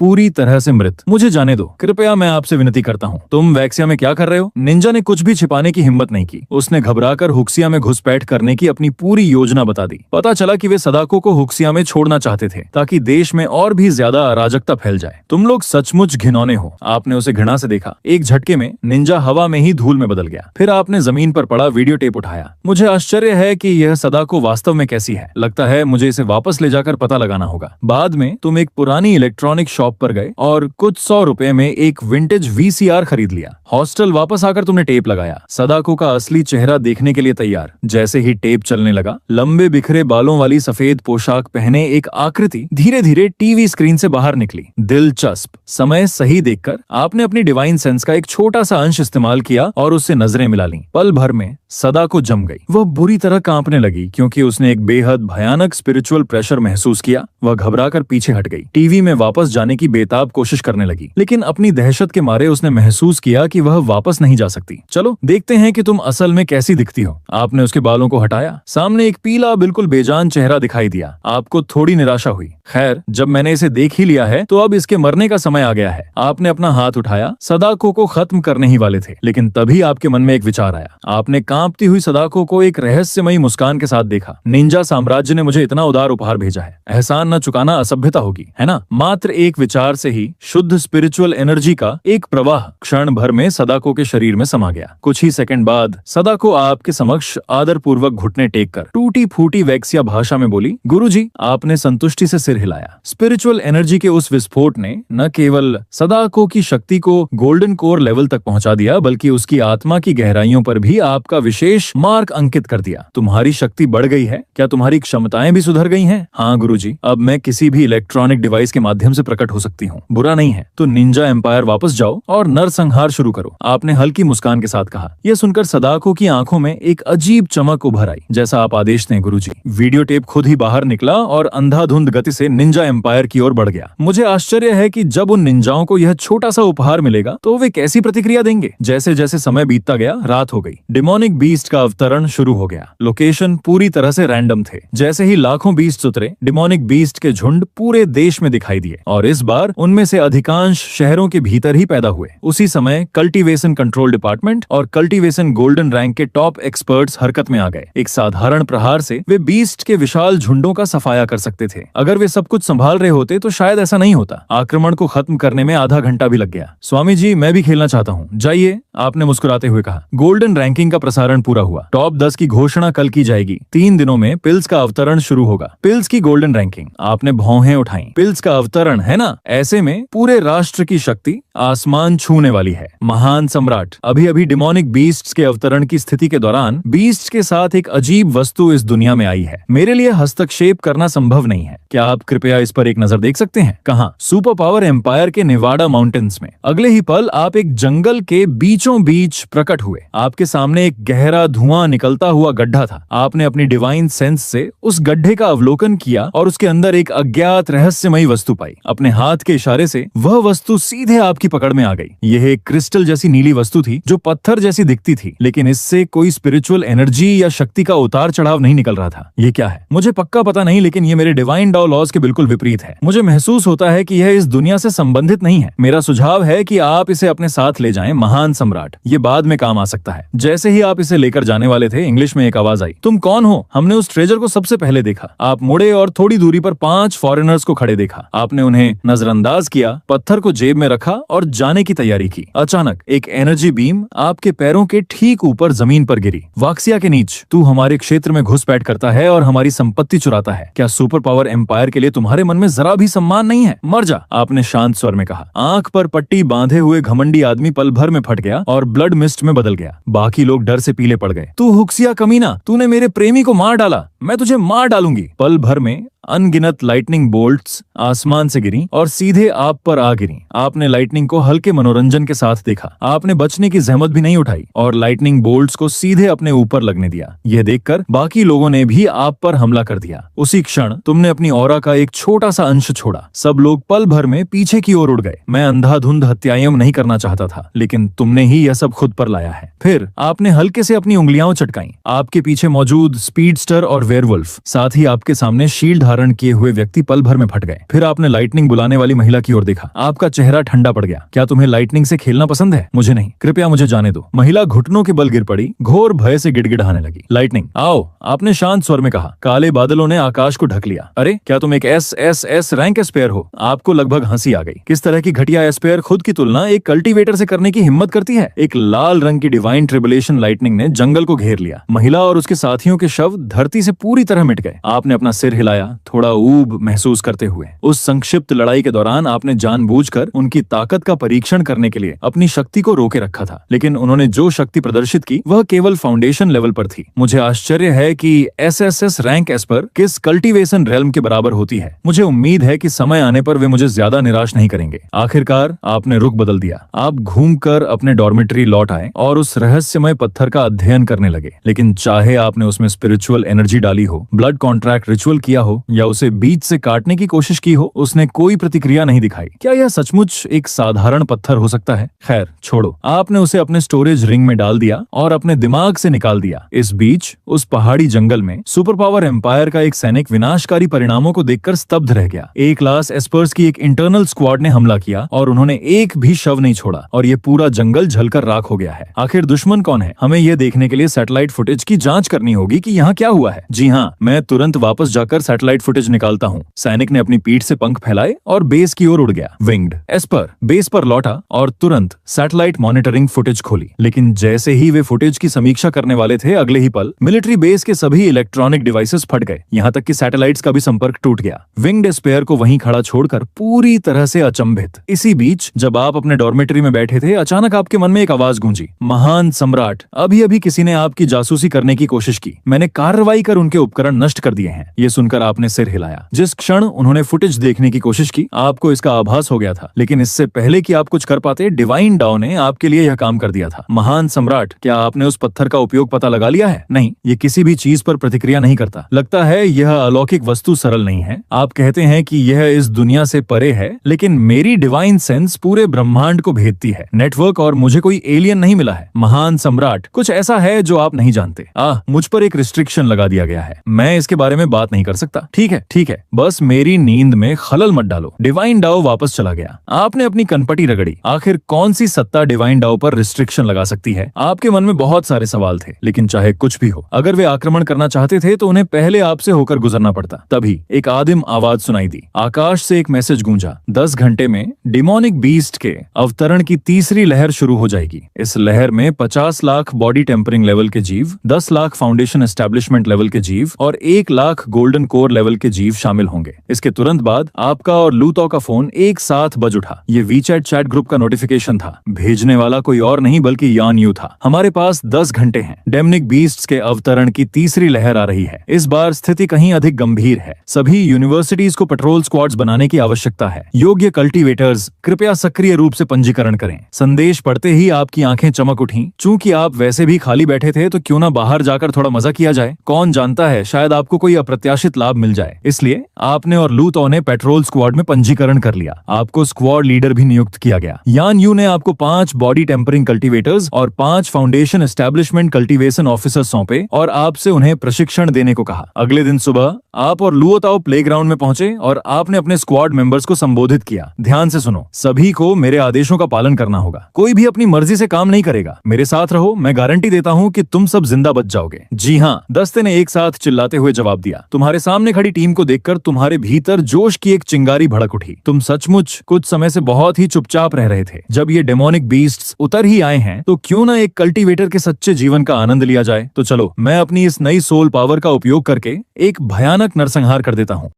Speaker 1: पूरी तरह से मृत। मुझे जाने दो, कृपया, मैं आपसे विनती करता हूँ। तुम वैक्सिया में क्या कर रहे हो? निंजा ने कुछ भी छिपाने की हिम्मत नहीं की। उसने घबराकर हुक्सिया में घुसपैठ करने की अपनी पूरी योजना बता दी। पता चला कि वे सदाको को हुक्सिया में छोड़ना चाहते थे ताकि देश में और भी ज्यादा अराजकता फैल जाए। तुम लोग सचमुच घिनौने हो। आपने उसे घृणा से देखा। एक झटके में निंजा हवा में ही धूल में बदल गया। फिर आपने जमीन पर पड़ा वीडियो टेप उठाया। मुझे आश्चर्य है कि यह सदाको वास्तव में कैसी है। लगता है मुझे इसे वापस ले जाकर पता लगाना होगा। बाद में तुम एक पुरानी इलेक्ट्रॉनिक शॉप पर गए और कुछ 100 रुपए में एक विंटेज VCR खरीद लिया। हॉस्टल वापस आकर तुमने टेप लगाया, सदाको का असली चेहरा देखने के लिए तैयार। जैसे ही टेप चलने लगा, लंबे बिखरे बालों वाली सफेद पोशाक पहने एक आकृति धीरे धीरे टीवी स्क्रीन से बाहर निकली। दिलचस्प। समय सही देखकर आपने अपनी डिवाइन सेंस का एक छोटा सा अंश इस्तेमाल किया और उससे नजरें मिला ली। पल भर में सदाको जम गई। वह बुरी तरह कांपने लगी क्योंकि उसने एक बेहद भयानक स्पिरिचुअल प्रेशर महसूस किया। वह घबराकर पीछे हट गई। टीवी में वापस जाने की बेताब कोशिश करने लगी, लेकिन अपनी दहशत के मारे उसने महसूस किया कि वह वापस नहीं जा सकती। चलो देखते हैं कि तुम असल में कैसी दिखती हो। आपने उसके बालों को हटाया। सामने एक पीला बिल्कुल बेजान चेहरा दिखाई दिया। आपको थोड़ी निराशा हुई। खैर, जब मैंने इसे देख ही लिया है तो अब इसके मरने का समय आ गया है। आपने अपना हाथ उठाया। सदाको को खत्म करने ही वाले थे, लेकिन तभी आपके मन में एक विचार आया। आपने कांपती हुई सदाको को एक रहस्यमयी मुस्कान के साथ देखा। निंजा साम्राज्य ने मुझे इतना उदार उपहार भेजा है, एहसान न चुकाना असभ्यता होगी, है ना? मात्र एक विचार से ही शुद्ध स्पिरिचुअल एनर्जी का एक प्रवाह क्षण भर में सदाको के शरीर में समा गया। कुछ ही सेकंड बाद सदाको आपके समक्ष आदर पूर्वक घुटने टेक कर टूटी फूटी वैक्सिया भाषा में बोली, गुरुजी। आपने संतुष्टि से सिर हिलाया। स्पिरिचुअल एनर्जी के उस विस्फोट ने न केवल सदाको की शक्ति को गोल्डन कोर लेवल तक पहुंचा दिया, बल्कि उसकी आत्मा की गहराइयों पर भी आपका विशेष मार्क अंकित कर दिया। तुम्हारी शक्ति बढ़ गई है। क्या तुम्हारी क्षमताएं भी सुधर गई हैं? हाँ गुरुजी, अब मैं किसी भी इलेक्ट्रॉनिक डिवाइस के माध्यम से प्रकट हो सकती हूँ। बुरा नहीं है तो निंजा एम्पायर वापस जाओ और नरसंहार शुरू करो, आपने हल्की मुस्कान के साथ कहा। यह सुनकर सदाको की आंखों में एक अजीब चमक उभर आई। जैसा आप आदेश दें गुरुजी। वीडियो टेप खुद ही बाहर निकला और अंधाधुंध गति से निंजा एम्पायर की ओर बढ़ गया। मुझे आश्चर्य है कि जब उन निंजाओं को यह छोटा सा उपहार मिलेगा तो वे कैसी प्रतिक्रिया देंगे। जैसे जैसे समय बीतता गया, रात हो गई। डिमोनिक बीस्ट का अवतरण शुरू हो गया। लोकेशन पूरी तरह से रैंडम थे। जैसे ही लाखों बीस्ट उतरे, डिमोनिक बीस्ट के झुंड पूरे देश में दिखाई दिए और इस बार उनमें से अधिकांश शहरों के भीतर ही पैदा हुए। उसी समय कल्टीवेशन कंट्रोल डिपार्टमेंट और कल्टीवेशन गोल्डन रैंक के टॉप एक्सपर्ट्स हरकत में आ गए। एक साधारण प्रहार से वे बीस्ट के विशाल झुंडों का सफाया कर सकते थे। अगर वे सब कुछ संभाल रहे होते तो शायद ऐसा नहीं होता। आक्रमण को खत्म करने में आधा घंटा भी लग गया। स्वामी जी, मैं भी खेलना चाहता हूँ, जाइए, आपने मुस्कुराते हुए कहा। गोल्डन रैंकिंग का प्रसारण पूरा हुआ। टॉप 10 की घोषणा कल की जाएगी। 3 दिनों में पिल्स का अवतरण शुरू होगा। पिल्स की गोल्डन रैंकिंग। आपने भौहें उठाई। पिल्स का अवतरण, है ना? ऐसे में पूरे राष्ट्र की शक्ति आसमान छूने वाली है। महान सम्राट, अभी अभी डिमोनिक बीस्ट्स के अवतरण की स्थिति के दौरान बीस्ट के साथ एक अजीब वस्तु इस दुनिया में आई है। मेरे लिए हस्तक्षेप करना संभव नहीं है। क्या आप कृपया इस पर एक नजर देख सकते हैं? कहाँ? सुपर पावर एम्पायर के नेवाडा माउंटेन्स में। अगले ही पल आप एक जंगल के बीचों बीच प्रकट हुए। आपके सामने एक गहरा धुआं निकलता हुआ गड्ढा था। आपने अपनी डिवाइन सेंस से उस गड्ढे का अवलोकन किया और उसके अंदर एक अज्ञात रहस्यमयी वस्तु पाई। अपने हाथ के इशारे से वह वस्तु सीधे आपकी आपकी पकड़ में आ गई। यह एक क्रिस्टल जैसी नीली वस्तु थी जो पत्थर जैसी दिखती थी, लेकिन इससे कोई स्पिरिचुअल एनर्जी या शक्ति का उतार चढ़ाव नहीं निकल रहा था। ये क्या है मुझे पक्का पता नहीं, लेकिन ये मेरे डिवाइन डाउ लॉज के बिल्कुल विपरीत है। मुझे महसूस होता है कि यह इस दुनिया से संबंधित नहीं है। मेरा सुझाव है कि आप इसे अपने साथ ले जाएं, महान सम्राट। ये बाद में काम आ सकता है। जैसे ही आप इसे लेकर जाने वाले थे, इंग्लिश में एक आवाज आई, तुम कौन हो? हमने उस ट्रेजर को सबसे पहले देखा। आप मुड़े और थोड़ी दूरी पर 5 फॉरेनर्स को खड़े देखा। आपने उन्हें नजरअंदाज किया, पत्थर को जेब में रखा और जाने की तैयारी की। अचानक एक एनर्जी बीम आपके पैरों के ठीक ऊपर जमीन पर गिरी। वाक्सिया के नीच, तू हमारे क्षेत्र में घुसपैठ करता है और हमारी संपत्ति चुराता है। क्या सुपर पावर एम्पायर के लिए तुम्हारे मन में जरा भी सम्मान नहीं है? मर जा, आपने शांत स्वर में कहा। आंख पर पट्टी बांधे हुए घमंडी आदमी पल भर में फट गया और ब्लड मिस्ट में बदल गया। बाकी लोग डर से पीले पड़ गए। तू हुक्सिया कमीना, तूने मेरे प्रेमी को मार डाला, मैं तुझे मार डालूंगी। पल भर में अनगिनत लाइटनिंग बोल्ट्स आसमान से गिरी और सीधे आप पर आ गिरी। आपने लाइटनिंग को हल्के मनोरंजन के साथ देखा। आपने बचने की जहमत भी नहीं उठाई और लाइटनिंग बोल्ट्स को सीधे अपने ऊपर लगने दिया। यह देखकर बाकी लोगों ने भी आप पर हमला कर दिया। उसी क्षण तुमने अपनी ऑरा का एक छोटा सा अंश छोड़ा। सब लोग पल भर में पीछे की ओर उड़ गए। मैं अंधाधुंध हत्याएं नहीं करना चाहता था, लेकिन तुमने ही यह सब खुद पर लाया है। फिर आपने हल्के से अपनी उंगलियां चटकाई। आपके पीछे मौजूद स्पीडस्टर और वेयरवुल्फ, साथ ही आपके सामने शील्ड धारण किए हुए व्यक्ति पल भर में फट गए। फिर आपने लाइटनिंग बुलाने वाली महिला की ओर देखा। आपका चेहरा ठंडा पड़ गया। क्या तुम्हें लाइटनिंग से खेलना पसंद है? मुझे नहीं, कृपया मुझे जाने दो। महिला घुटनों के बल गिर पड़ी, घोर भय से गिड़गिड़ाने लगी। लाइटनिंग, आओ, आपने शांत स्वर में कहा। काले बादलों ने आकाश को ढक लिया। अरे, क्या तुम एक एस रैंक एस्पेयर हो? आपको लगभग हंसी आ गई। किस तरह की घटिया एस्पेयर खुद की तुलना एक कल्टीवेटर से करने की हिम्मत करती है? एक लाल रंग की डिवाइन ट्रिबुलेशन लाइटनिंग ने जंगल को घेर लिया। महिला और उसके साथियों के शव धरती से पूरी तरह मिट गए। आपने अपना सिर हिलाया, थोड़ा ऊब महसूस करते हुए। उस संक्षिप्त लड़ाई के दौरान आपने जानबूझकर उनकी ताकत का परीक्षण करने के लिए अपनी शक्ति को रोके रखा था, लेकिन उन्होंने जो शक्ति प्रदर्शित की वह केवल फाउंडेशन लेवल पर थी। मुझे आश्चर्य है कि एसएसएस रैंक एस्पर किस कल्टीवेशन रेल्म के बराबर होती है। मुझे उम्मीद है कि समय आने पर वे मुझे ज्यादा निराश नहीं करेंगे। आखिरकार आपने रुख बदल दिया। आप घूमकर अपने डॉर्मेटरी लौट आए और उस रहस्यमय पत्थर का अध्ययन करने लगे। लेकिन चाहे आपने उसमें स्पिरिचुअल एनर्जी डाली हो, ब्लड कॉन्ट्रैक्ट रिचुअल किया हो या उसे बीच से काटने की कोशिश की हो, उसने कोई प्रतिक्रिया नहीं दिखाई। क्या यह सचमुच एक साधारण पत्थर हो सकता है? खैर छोड़ो, आपने उसे अपने स्टोरेज रिंग में डाल दिया और अपने दिमाग से निकाल दिया। इस बीच उस पहाड़ी जंगल में सुपर पावर एम्पायर का एक सैनिक विनाशकारी परिणामों को देखकर स्तब्ध रह गया। ए क्लास एस्पर्स की एक इंटरनल स्क्वाड ने हमला किया और उन्होंने एक भी शव नहीं छोड़ा और ये पूरा जंगल जलकर राख हो गया है। आखिर दुश्मन कौन है? हमें यह देखने के लिए सैटेलाइट फुटेज की जांच करनी होगी कि यहाँ क्या हुआ है। जी हाँ, मैं तुरंत वापस जाकर सैटेलाइट फुटेज निकालता हूँ। सैनिक ने अपनी पीठ से पंख फैलाए और बेस की ओर उड़ गया। विंग्ड एस्पर बेस पर लौटा और तुरंत सैटेलाइट मॉनिटरिंग फुटेज खोली। लेकिन जैसे ही वे फुटेज की समीक्षा करने वाले थे, अगले ही पल मिलिट्री बेस के सभी इलेक्ट्रॉनिक डिवाइसेस फट गए। यहाँ तक कि सैटेलाइट्स का भी संपर्क टूट गया। विंग्ड एस्पेयर को वहीं खड़ा छोड़कर पूरी तरह से अचंभित। इसी बीच जब आप अपने डॉर्मेटरी में बैठे थे, अचानक आपके मन में एक आवाज गूंजी, महान सम्राट, अभी अभी किसी ने आपकी जासूसी करने की कोशिश की। मैंने कार्रवाई कर उनके उपकरण नष्ट कर दिए हैं। ये सुनकर आपने सिर हिलाया। जिस क्षण उन्होंने फुटेज देखने की कोशिश की, आपको इसका आभास हो गया था, लेकिन इससे पहले कि आप कुछ कर पाते, डिवाइन डाउ ने आपके लिए यह काम कर दिया था। महान सम्राट, क्या आपने उस पत्थर का उपयोग पता लगा लिया है? नहीं, ये किसी भी चीज पर प्रतिक्रिया नहीं करता। लगता है यह अलौकिक वस्तु सरल नहीं है। आप कहते हैं कि यह इस दुनिया से परे है, लेकिन मेरी डिवाइन सेंस पूरे ब्रह्मांड को भेदती है। नेटवर्क और मुझे कोई एलियन नहीं मिला है। महान सम्राट, कुछ ऐसा है जो आप नहीं जानते। मुझ पर एक रिस्ट्रिक्शन लगा दिया गया है। मैं इसके बारे में बात नहीं कर सकता। ठीक है, बस मेरी नींद में खलल मत डालो। डिवाइन डाउ वापस चला गया। आपने अपनी कनपटी रगड़ी। आखिर कौन सी सत्ता डिवाइन डाउ पर रिस्ट्रिक्शन लगा सकती है? आपके मन में बहुत सारे सवाल थे, लेकिन चाहे कुछ भी हो, अगर वे आक्रमण करना चाहते थे तो उन्हें पहले आपसे होकर गुजरना पड़ता। तभी एक आदिम आवाज सुनाई दी। आकाश से एक मैसेज गूंजा, 10 घंटे में डिमोनिक बीस्ट के अवतरण की तीसरी लहर शुरू हो जाएगी। इस लहर में 50 लाख बॉडी टेम्परिंग लेवल के जीव, 10 लाख फाउंडेशन एस्टेब्लिशमेंट लेवल के जीव और 1 लाख गोल्डन कोर लेवल के जीव शामिल होंगे। इसके तुरंत बाद आपका और लूतो का फोन एक साथ बज उठा। ये वीचैट चैट ग्रुप का नोटिफिकेशन था। भेजने वाला कोई और नहीं बल्कि यान यू था। हमारे पास 10 घंटे हैं। डेमनिक बीस्ट्स के अवतरण की तीसरी लहर आ रही है। इस बार स्थिति कहीं अधिक गंभीर है। सभी यूनिवर्सिटीज को पेट्रोल स्क्वाड्स बनाने की आवश्यकता है। योग्य कल्टीवेटर्स कृपया सक्रिय रूप से पंजीकरण करें। संदेश पढ़ते ही आपकी आंखें चमक उठी। चूंकि आप वैसे भी खाली बैठे थे, तो क्यों ना बाहर जाकर थोड़ा मजा किया जाए। कौन जानता है, शायद आपको कोई अप्रत्याशित लाभ मिल जाए, इसलिए आपने और लूतो ने पेट्रोल स्क्वाड में पंजीकरण कर लिया। आपको स्क्वाड लीडर भी नियुक्त किया गया। यान यू ने आपको 5 बॉडी टेम्परिंग कल्टीवेटर्स और 5 फाउंडेशन एस्टेब्लिशमेंट कल्टीवेशन ऑफिसर्स सौंपे और आपसे उन्हें प्रशिक्षण देने को कहा। अगले दिन सुबह आप और लुओताओ प्लेग्राउंड में पहुंचे और आपने अपने स्क्वाड मेंबर्स को संबोधित किया। ध्यान से सुनो, सभी को मेरे आदेशों का पालन करना होगा। कोई भी अपनी मर्जी से काम नहीं करेगा। मेरे साथ रहो, मैं गारंटी देता हूँ कि तुम सब जिंदा बच जाओगे। जी हाँ, दस्ते ने एक साथ चिल्लाते हुए जवाब दिया। तुम्हारे सामने खड़ी टीम को देखकर तुम्हारे भीतर जोश की एक चिंगारी भड़क उठी। तुम सचमुच कुछ समय से बहुत ही चुपचाप रह रहे थे। जब ये डेमोनिक बीस्ट्स उतर ही आए हैं तो क्यों ना एक कल्टीवेटर के सच्चे जीवन का आनंद लिया जाए। तो चलो, मैं अपनी इस नई सोल पावर का उपयोग करके एक भयानक नरसंहार कर देता हूँ।